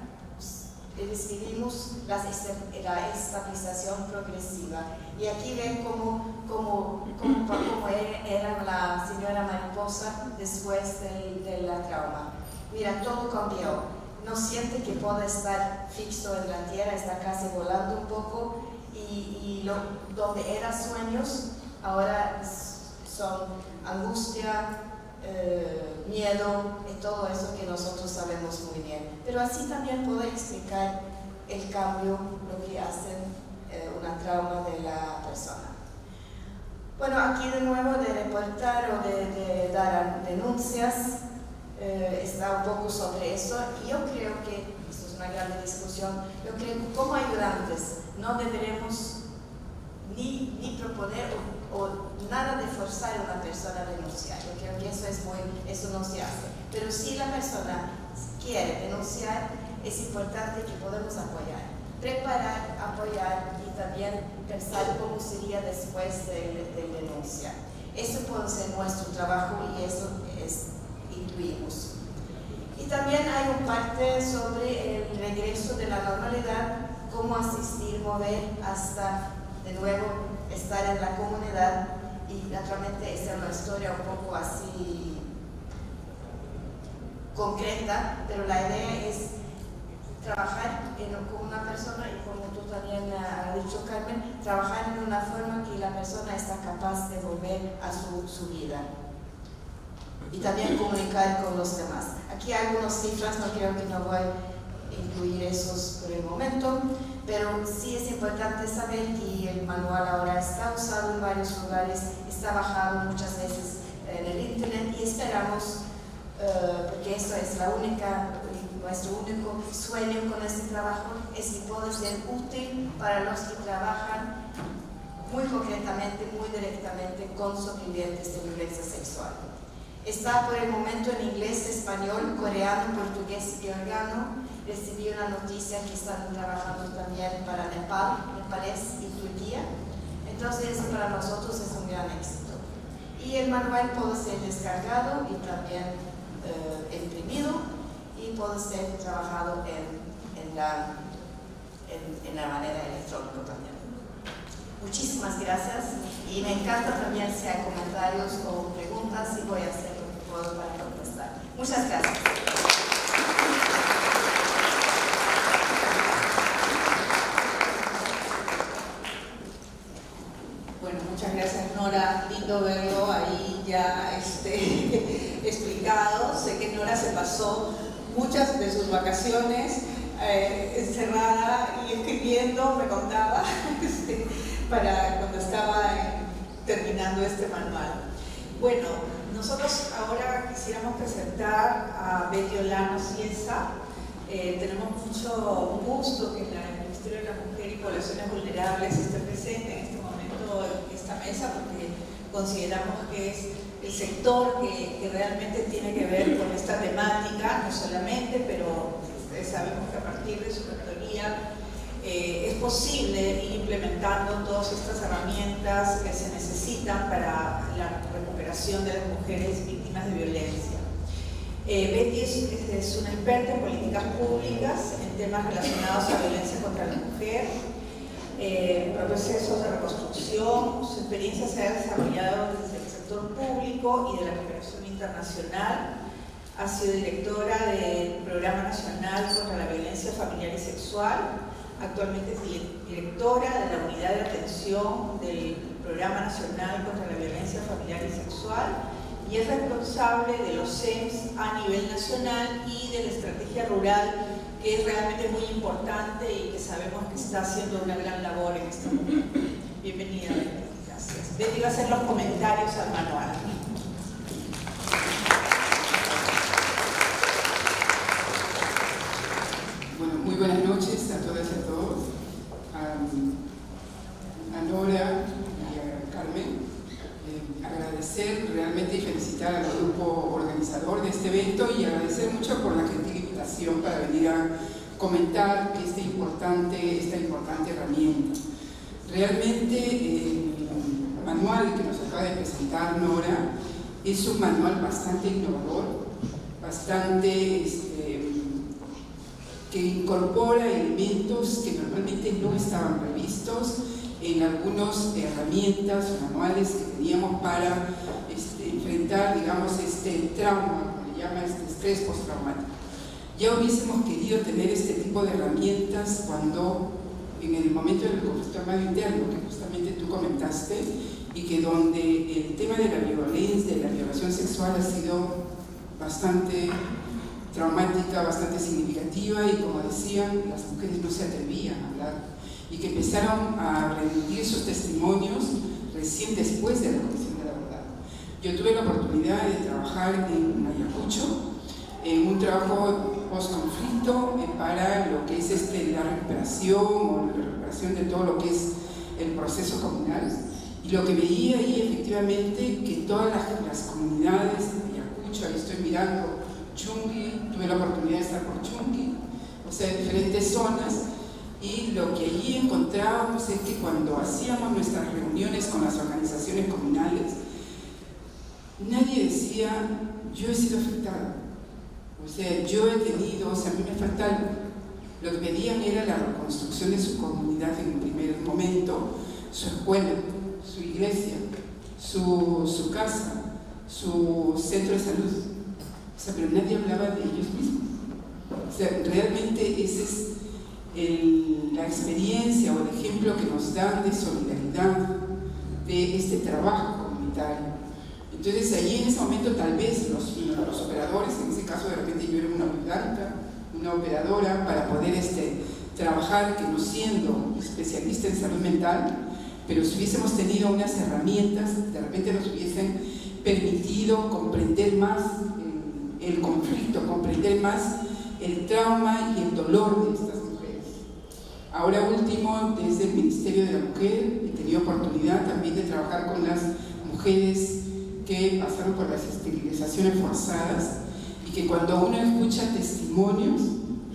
describimos la estabilización progresiva. Y aquí ven cómo era la señora mariposa después de la trauma. Mira, todo cambió. No siente que puede estar fijo en la tierra, está casi volando un poco. Y donde eran sueños, ahora son angustia, miedo y todo eso que nosotros sabemos muy bien. Pero así también puedo explicar el cambio, lo que hace una trauma de la persona. Bueno, aquí de nuevo de reportar o de dar denuncias, está un poco sobre eso. Y yo creo que, esto es una gran discusión, yo creo que como ayudantes no deberemos ni proponer o nada de forzar a una persona a denunciar. Yo creo que eso no se hace. Pero si la persona quiere denunciar, es importante que podamos apoyar, preparar, apoyar y también pensar cómo sería después de denuncia. Eso puede ser nuestro trabajo y eso intuimos. Y también hay una parte sobre el regreso de la normalidad, cómo asistir, mover hasta de nuevo estar en la comunidad. Y naturalmente esta es una historia un poco así concreta, pero la idea es trabajar con una persona y como tú también has dicho, Carmen, trabajar en una forma que la persona está capaz de volver a su vida y también comunicar con los demás. Aquí hay algunas cifras, no creo que no voy a incluir esos por el momento, pero sí es importante saber que el manual ahora está usado en varios lugares, está bajado muchas veces en el internet y esperamos, porque esto es nuestro único sueño con este trabajo, es que pueda ser útil para los que trabajan muy concretamente, muy directamente con sobrevivientes de violencia sexual. Está por el momento en inglés, español, coreano, portugués y georgiano. Recibí una noticia que están trabajando también para nepalés y Turquía. Entonces, para nosotros es un gran éxito. Y el manual puede ser descargado y también imprimido y puede ser trabajado en la manera electrónica también. Muchísimas gracias y me encanta también si hay comentarios o preguntas y voy a hacer lo que puedo para contestar. Muchas gracias.
Bueno, muchas gracias, Nora. Lindo verlo ahí ya explicado. Sé que Nora se pasó muchas de sus vacaciones encerrada y escribiendo, me contaba, para cuando estaba terminando este manual. Bueno, nosotros ahora quisiéramos presentar a Betty Olano Cieza. Tenemos mucho gusto que el Ministerio de la Mujer y Poblaciones Vulnerables esté presente en este momento en esta mesa, porque consideramos que es el sector que realmente tiene que ver con esta temática, no solamente, pero sabemos que a partir de su rectoría es posible ir implementando todas estas herramientas que se necesitan para la recuperación de las mujeres víctimas de violencia. Betty es una experta en políticas públicas en temas relacionados a violencia contra la mujer, procesos de reconstrucción. Su experiencia se ha desarrollado desde el sector público y de la cooperación internacional. Ha sido directora del Programa Nacional contra la Violencia Familiar y Sexual. Actualmente es directora de la Unidad de Atención del Programa Nacional contra la Violencia Familiar y Sexual y es responsable de los CEMS a nivel nivel nacional y de la estrategia rural, que es realmente muy importante y que sabemos que está haciendo una gran labor en este momento. Bienvenida, Betty. Gracias. Betty va a hacer los comentarios al manual.
Bueno, muy buenas noches a todas y a todos. A Nora y a Carmen. Agradecer realmente y felicitar al grupo organizador de este evento y agradecer mucho por la gentil invitación para venir a comentar esta importante herramienta. Realmente el manual que nos acaba de presentar Nora es un manual bastante innovador, bastante que incorpora elementos que normalmente no estaban previstos en algunas herramientas o manuales que teníamos para enfrentar, digamos, este trauma, como le llama estrés postraumático. Ya hubiésemos querido tener este tipo de herramientas cuando, en el momento del conflicto armado interno, que justamente tú comentaste, y que donde el tema de la violencia, de la violación sexual ha sido bastante traumática, bastante significativa, y como decían, las mujeres no se atrevían a hablar y que empezaron a rendir sus testimonios recién después de la comisión de la verdad. Yo tuve la oportunidad de trabajar en Ayacucho, en un trabajo post-conflicto para lo que es la recuperación o la recuperación de todo lo que es el proceso comunal, y lo que veía ahí efectivamente que todas las comunidades de Ayacucho, ahí estoy mirando Chungui, tuve la oportunidad de estar por Chungui, o sea, en diferentes zonas, y lo que allí encontrábamos es que cuando hacíamos nuestras reuniones con las organizaciones comunales, nadie decía, yo he sido afectada, o sea, yo he tenido, o sea, a mí me falta algo. Lo que pedían era la reconstrucción de su comunidad en un primer momento, su escuela, su iglesia, su casa, su centro de salud. O sea, pero nadie hablaba de ellos mismos. O sea, realmente esa es la experiencia o el ejemplo que nos dan de solidaridad, de este trabajo comunitario. Entonces, allí en ese momento, tal vez los operadores, en ese caso de repente yo era una ayudante, una operadora, para poder trabajar, que no siendo especialista en salud mental, pero si hubiésemos tenido unas herramientas, de repente nos hubiesen permitido comprender más el conflicto, comprender más el trauma y el dolor de estas mujeres. Ahora último, desde el Ministerio de la Mujer, he tenido oportunidad también de trabajar con las mujeres que pasaron por las esterilizaciones forzadas, y que cuando uno escucha testimonios,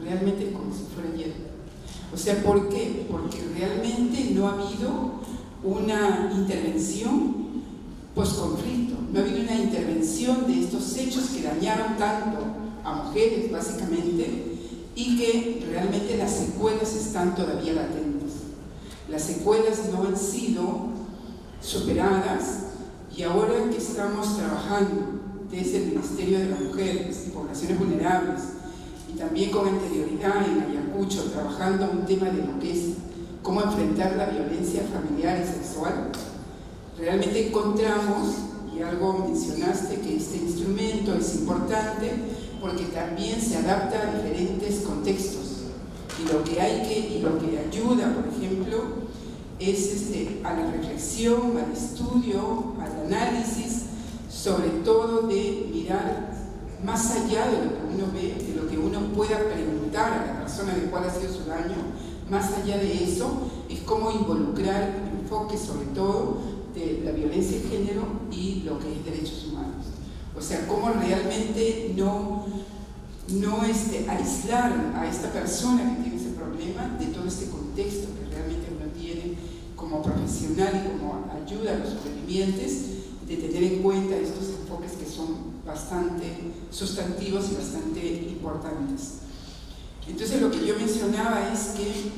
realmente es como si fuera ayer. O sea, ¿por qué? Porque realmente no ha habido una intervención post-conflicto, no ha habido una intervención de estos hechos que dañaron tanto a mujeres, básicamente, y que realmente las secuelas están todavía latentes. Las secuelas no han sido superadas, y ahora que estamos trabajando desde el Ministerio de la Mujer en poblaciones vulnerables, y también con anterioridad en Ayacucho, trabajando un tema de lo que es cómo enfrentar la violencia familiar y sexual, realmente encontramos, y algo mencionaste, que este instrumento es importante porque también se adapta a diferentes contextos, y lo que ayuda, por ejemplo, es a la reflexión, al estudio, al análisis, sobre todo de mirar más allá de lo que uno ve, de lo que uno pueda preguntar a la persona de cuál ha sido su daño. Más allá de eso, es cómo involucrar el enfoque sobre todo de la violencia de género y lo que es derechos humanos. O sea, cómo realmente no aislar a esta persona que tiene ese problema de todo este contexto que realmente uno tiene como profesional y como ayuda a los sobrevivientes, de tener en cuenta estos enfoques que son bastante sustantivos y bastante importantes. Entonces, lo que yo mencionaba es que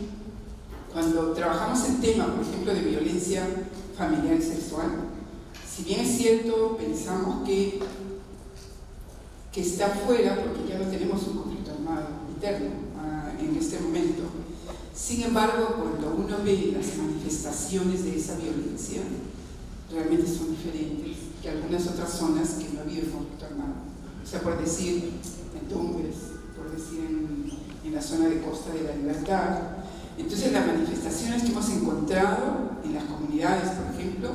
cuando trabajamos el tema, por ejemplo, de violencia familiar y sexual, si bien es cierto, pensamos que está fuera, porque ya no tenemos un conflicto armado interno en este momento. Sin embargo, cuando uno ve las manifestaciones de esa violencia, realmente son diferentes que algunas otras zonas que no ha habido conflicto armado. O sea, por decir en Tumbes, por decir en la zona de Costa de la Libertad. Entonces las manifestaciones que hemos encontrado en las comunidades, por ejemplo,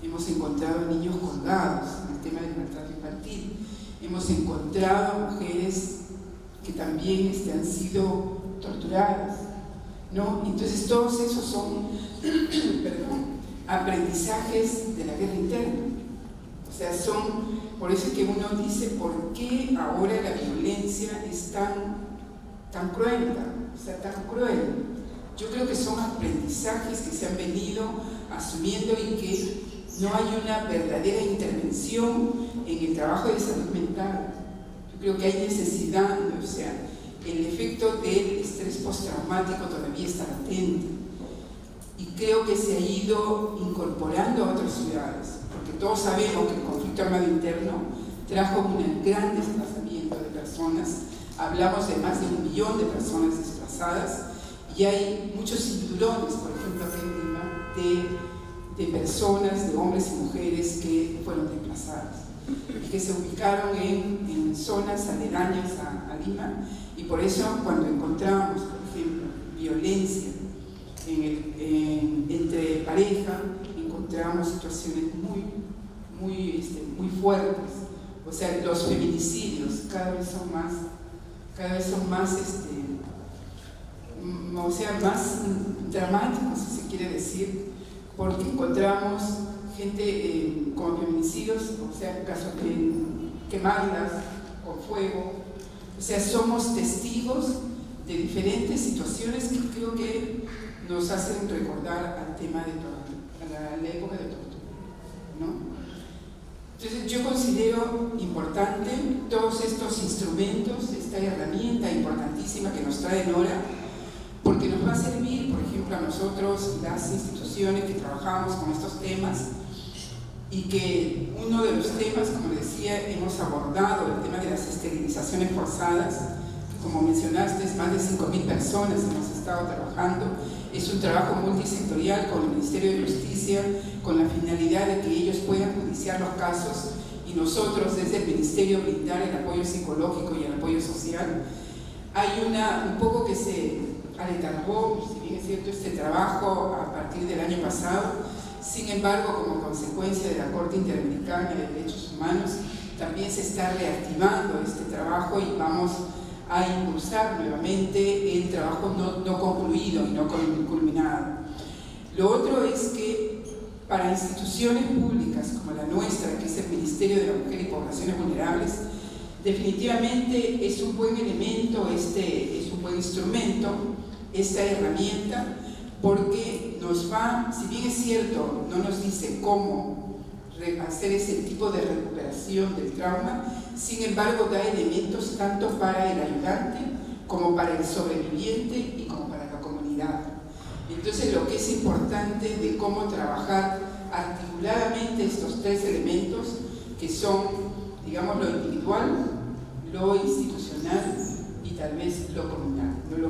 hemos encontrado niños colgados en el tema del maltrato infantil, hemos encontrado mujeres que también han sido torturadas, ¿no? Entonces todos esos son aprendizajes de la guerra interna. O sea, por eso es que uno dice, ¿por qué ahora la violencia es tan cruenta? O sea, tan cruel. Yo creo que son aprendizajes que se han venido asumiendo y que no hay una verdadera intervención en el trabajo de salud mental. Yo creo que hay necesidad, o sea, el efecto del estrés postraumático todavía está latente. Y creo que se ha ido incorporando a otras ciudades, porque todos sabemos que el conflicto armado interno trajo un gran desplazamiento de personas. Hablamos de más de 1 millón de personas desplazadas y hay muchos cinturones, por ejemplo, aquí en Lima, de personas, de hombres y mujeres que fueron desplazadas y que se ubicaron en zonas aledañas a Lima, y por eso cuando encontramos, por ejemplo, violencia entre pareja, encontramos situaciones muy fuertes. O sea, los feminicidios cada vez son más más dramáticos, si se quiere decir, porque encontramos gente con feminicidios, o sea, casos de quemarlas con fuego. O sea, somos testigos de diferentes situaciones que creo que nos hacen recordar al tema de a la época de tortura, ¿no? Entonces yo considero importante todos estos instrumentos, esta herramienta importantísima que nos trae Nora, porque nos va a servir, por ejemplo, a nosotros, las instituciones que trabajamos con estos temas, y que uno de los temas, como decía, hemos abordado el tema de las esterilizaciones forzadas, que como mencionaste, es más de 5.000 personas hemos estado trabajando. Es un trabajo multisectorial con el Ministerio de Justicia, con la finalidad de que ellos puedan judiciar los casos y nosotros desde el Ministerio brindar el apoyo psicológico y el apoyo social. Hay un poco que se aletargó, si bien es cierto, este trabajo a partir del año pasado. Sin embargo, como consecuencia de la Corte Interamericana de Derechos Humanos, también se está reactivando este trabajo y vamos a impulsar nuevamente el trabajo no concluido y no culminado. Lo otro es que para instituciones públicas como la nuestra, que es el Ministerio de la Mujer y Poblaciones Vulnerables, definitivamente es un buen elemento, es un buen instrumento, esta herramienta, porque nos va, si bien es cierto, no nos dice cómo hacer ese tipo de recuperación del trauma, sin embargo da elementos tanto para el ayudante como para el sobreviviente y como para la comunidad. Entonces lo que es importante de cómo trabajar articuladamente estos 3 elementos, que son, digamos, lo individual, lo institucional y tal vez lo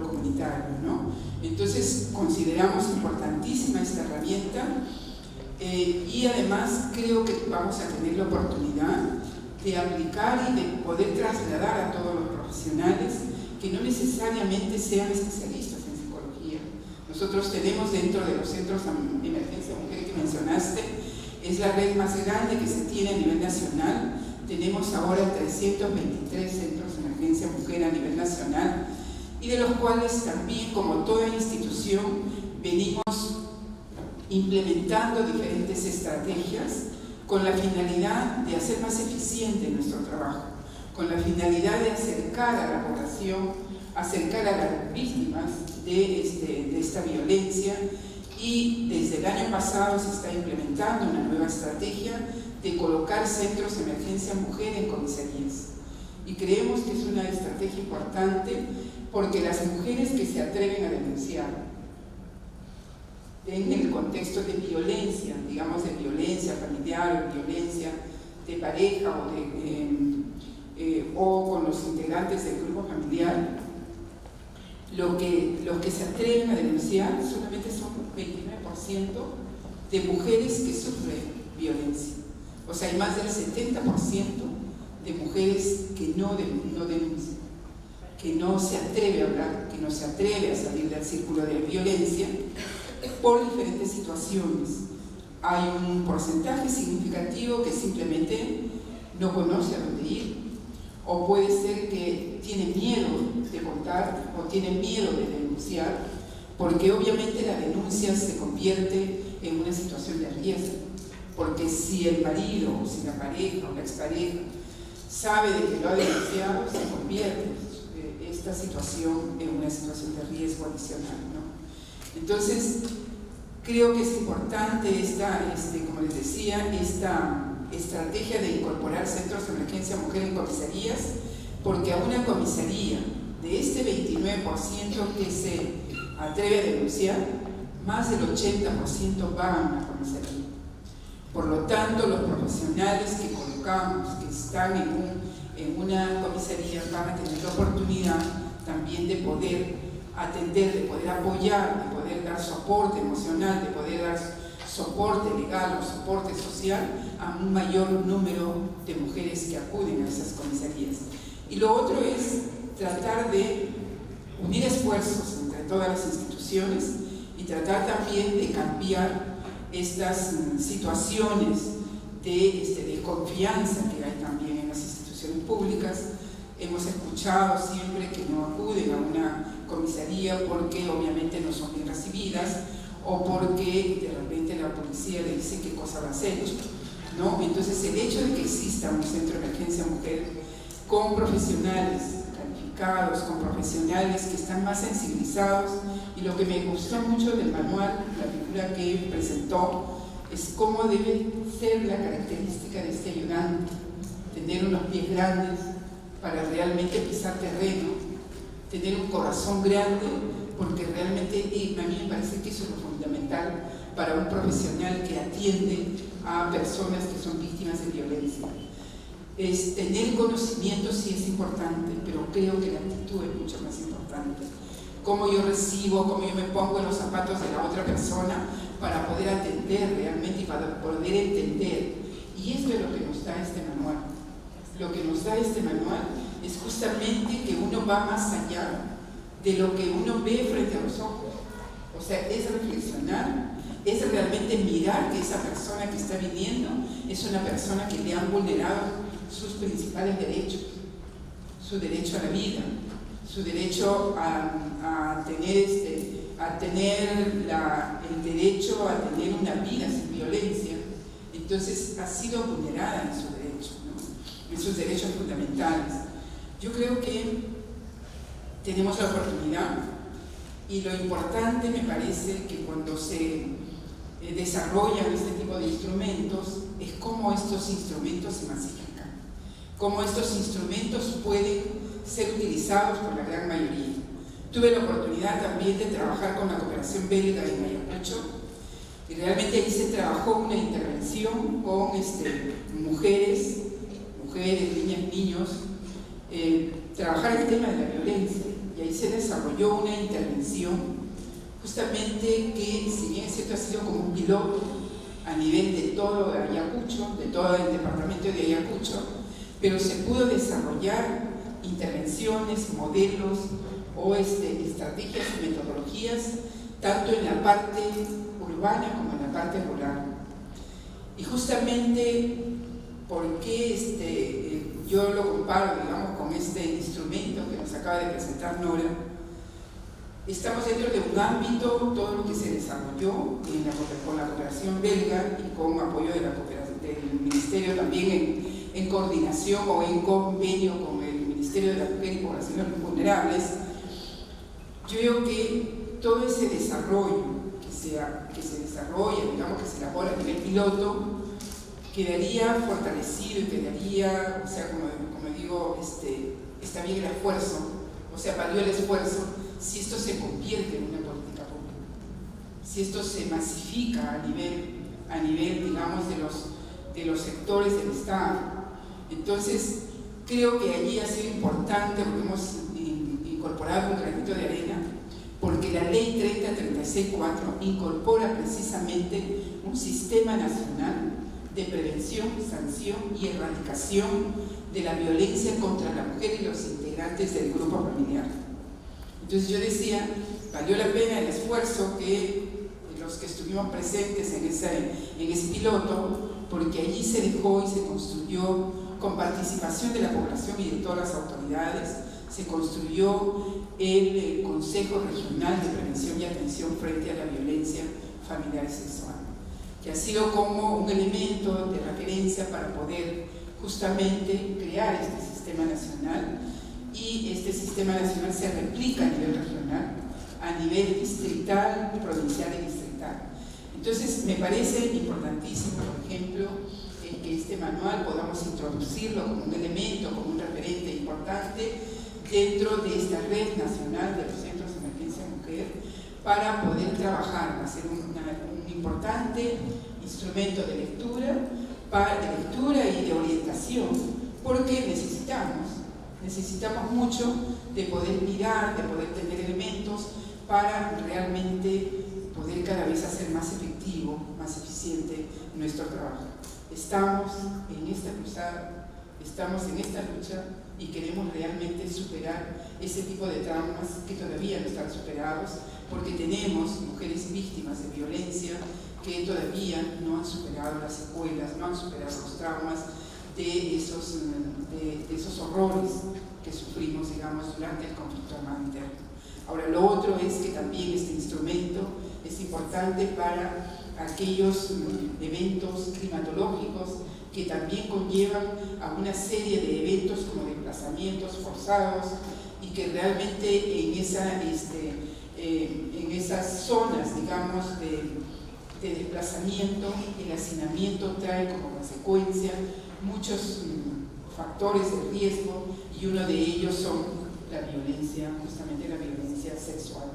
comunitario, ¿no? Entonces consideramos importantísima esta herramienta y además creo que vamos a tener la oportunidad de aplicar y de poder trasladar a todos los profesionales que no necesariamente sean especialistas en psicología. Nosotros tenemos dentro de los centros de emergencia mujer que mencionaste, es la red más grande que se tiene a nivel nacional. Tenemos ahora 323 centros de emergencia mujer a nivel nacional, y de los cuales también, como toda institución, venimos implementando diferentes estrategias con la finalidad de hacer más eficiente nuestro trabajo, con la finalidad de acercar a la población, acercar a las víctimas de esta violencia, y desde el año pasado se está implementando una nueva estrategia de colocar centros de emergencia mujer en comisarías. Y creemos que es una estrategia importante porque las mujeres que se atreven a denunciar en el contexto de violencia, digamos de violencia familiar o violencia de pareja o con los integrantes del grupo familiar, los que se atreven a denunciar solamente son 29% de mujeres que sufren violencia. O sea, hay más del 70% de mujeres que no denuncian, que no se atreve a hablar, que no se atreve a salir del círculo de violencia por diferentes situaciones. Hay un porcentaje significativo que simplemente no conoce a dónde ir, o puede ser que tiene miedo de contar o tiene miedo de denunciar, porque obviamente la denuncia se convierte en una situación de riesgo, porque si el marido o si la pareja o la expareja sabe de que lo ha denunciado, se convierte esta situación en una situación de riesgo adicional, ¿no? Entonces, creo que es importante como les decía, esta estrategia de incorporar centros de emergencia mujer en comisarías, porque a una comisaría de este 29% que se atreve a denunciar, más del 80% van a una comisaría. Por lo tanto, los profesionales que colocamos, que están en una comisaría, van a tener la oportunidad también de poder atender, de poder apoyar, de poder dar soporte emocional, de poder dar soporte legal o soporte social a un mayor número de mujeres que acuden a esas comisarías. Y lo otro es tratar de unir esfuerzos entre todas las instituciones y tratar también de cambiar estas situaciones de confianza que hay también en las instituciones públicas. Hemos escuchado siempre que no acuden a una comisaría porque obviamente no son bien recibidas o porque de repente la policía le dice qué cosa va a hacer, ¿no? Entonces el hecho de que exista un centro de emergencia mujer con profesionales calificados, con profesionales que están más sensibilizados, y lo que me gustó mucho del manual, la figura que presentó, es cómo debe ser la característica de este ayudante: tener unos pies grandes para realmente pisar terreno, tener un corazón grande, porque realmente a mí me parece que eso es lo fundamental para un profesional que atiende a personas que son víctimas de violencia. Tener conocimiento sí es importante, pero creo que la actitud es mucho más importante. Cómo yo recibo, cómo yo me pongo en los zapatos de la otra persona para poder atender realmente y para poder entender. Y esto es lo que nos da este manual. Lo que nos da este manual es justamente que uno va más allá de lo que uno ve frente a los ojos. O sea, es reflexionar, es realmente mirar que esa persona que está viniendo es una persona que le han vulnerado sus principales derechos: su derecho a la vida, su derecho a tener el derecho a tener una vida sin violencia. Entonces ha sido vulnerada en su derecho, ¿no? En sus derechos fundamentales. Yo creo que tenemos la oportunidad, y lo importante me parece que cuando se desarrollan este tipo de instrumentos es cómo estos instrumentos se masifican, cómo estos instrumentos pueden ser utilizados por la gran mayoría. Tuve la oportunidad también de trabajar con la cooperación belga en Ayacucho, y realmente ahí se trabajó una intervención con mujeres, niñas, niños, trabajar el tema de la violencia, y ahí se desarrolló una intervención justamente que, si bien es cierto, ha sido como un piloto a nivel de todo Ayacucho, de todo el departamento de Ayacucho, pero se pudo desarrollar intervenciones, modelos o estrategias y metodologías tanto en la parte urbana como en la parte rural. Y justamente, ¿por qué yo lo comparo, digamos, con este instrumento que nos acaba de presentar Nora? Estamos dentro de un ámbito, todo lo que se desarrolló con la cooperación belga y con apoyo del Ministerio también en coordinación o en convenio con el Ministerio de la Mujer y Poblaciones Vulnerables. Yo veo que todo ese desarrollo que se desarrolla, digamos, que se elabora a nivel piloto, quedaría fortalecido y quedaría, o sea, como digo, está bien el esfuerzo, o sea, valió el esfuerzo si esto se convierte en una política pública, si esto se masifica a nivel, digamos, de los sectores del Estado. Entonces, creo que allí ha sido importante porque hemos incorporado un granito de arena, porque la ley 3036/4 incorpora precisamente un sistema nacional de prevención, sanción y erradicación de la violencia contra la mujer y los integrantes del grupo familiar. Entonces yo decía, valió la pena el esfuerzo que los que estuvimos presentes en ese piloto, porque allí se dejó y se construyó con participación de la población y de todas las autoridades, se construyó el Consejo Regional de Prevención y Atención frente a la Violencia Familiar y Sexual, que ha sido como un elemento de referencia para poder justamente crear este sistema nacional, y este sistema nacional se replica a nivel regional, a nivel distrital, provincial y distrital. Entonces me parece importantísimo, por ejemplo, que este manual podamos introducirlo como un elemento, como un referente importante dentro de esta red nacional de los centros de emergencia mujer, para poder trabajar, va a ser un importante instrumento de lectura y de orientación, porque necesitamos mucho de poder mirar, de poder tener elementos para realmente poder cada vez hacer más efectivo, más eficiente nuestro trabajo. Estamos en esta cruzada, estamos en esta lucha y queremos realmente superar ese tipo de traumas que todavía no están superados, porque tenemos mujeres víctimas de violencia que todavía no han superado las secuelas, no han superado los traumas de esos horrores que sufrimos, digamos, durante el conflicto armado interno. Ahora, lo otro es que también este instrumento es importante para aquellos eventos climatológicos que también conllevan a una serie de eventos como desplazamientos forzados, y que realmente en esas zonas, digamos, de desplazamiento, el hacinamiento trae como consecuencia muchos factores de riesgo, y uno de ellos son la violencia, justamente la violencia sexual.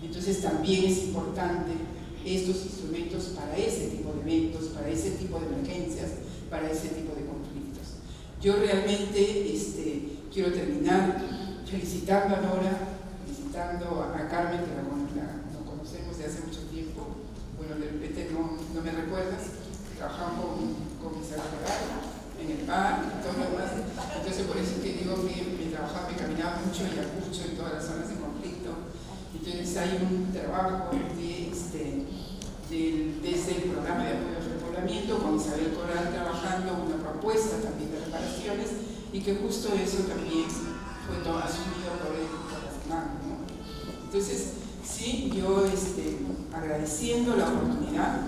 Entonces también es importante estos instrumentos para ese tipo de eventos, para ese tipo de emergencias, para ese tipo de conflictos. Yo realmente quiero terminar felicitando a Nora, felicitando a Carmen, que la conocemos de hace mucho tiempo. Bueno, de repente no me recuerdas, trabajamos con mis abogados en el PAN y todo lo demás. Entonces por eso es que digo que me caminaba mucho y Ayacucho, en todas las zonas de conflicto. Entonces hay un trabajo desde el programa de apoyo al repoblamiento, con Isabel Coral trabajando una propuesta también de reparaciones, y que justo eso también fue todo asumido por las manos, ¿no? Entonces, sí, yo agradeciendo la oportunidad,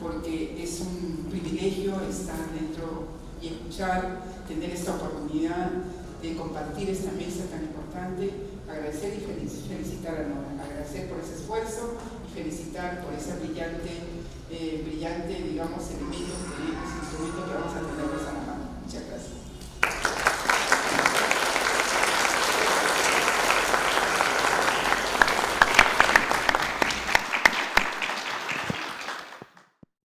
porque es un privilegio estar dentro y escuchar, tener esta oportunidad de compartir esta mesa tan importante, agradecer y felicitar a Nora, agradecer por ese esfuerzo y felicitar por ese brillante, digamos, elemento, instrumento que vamos a tener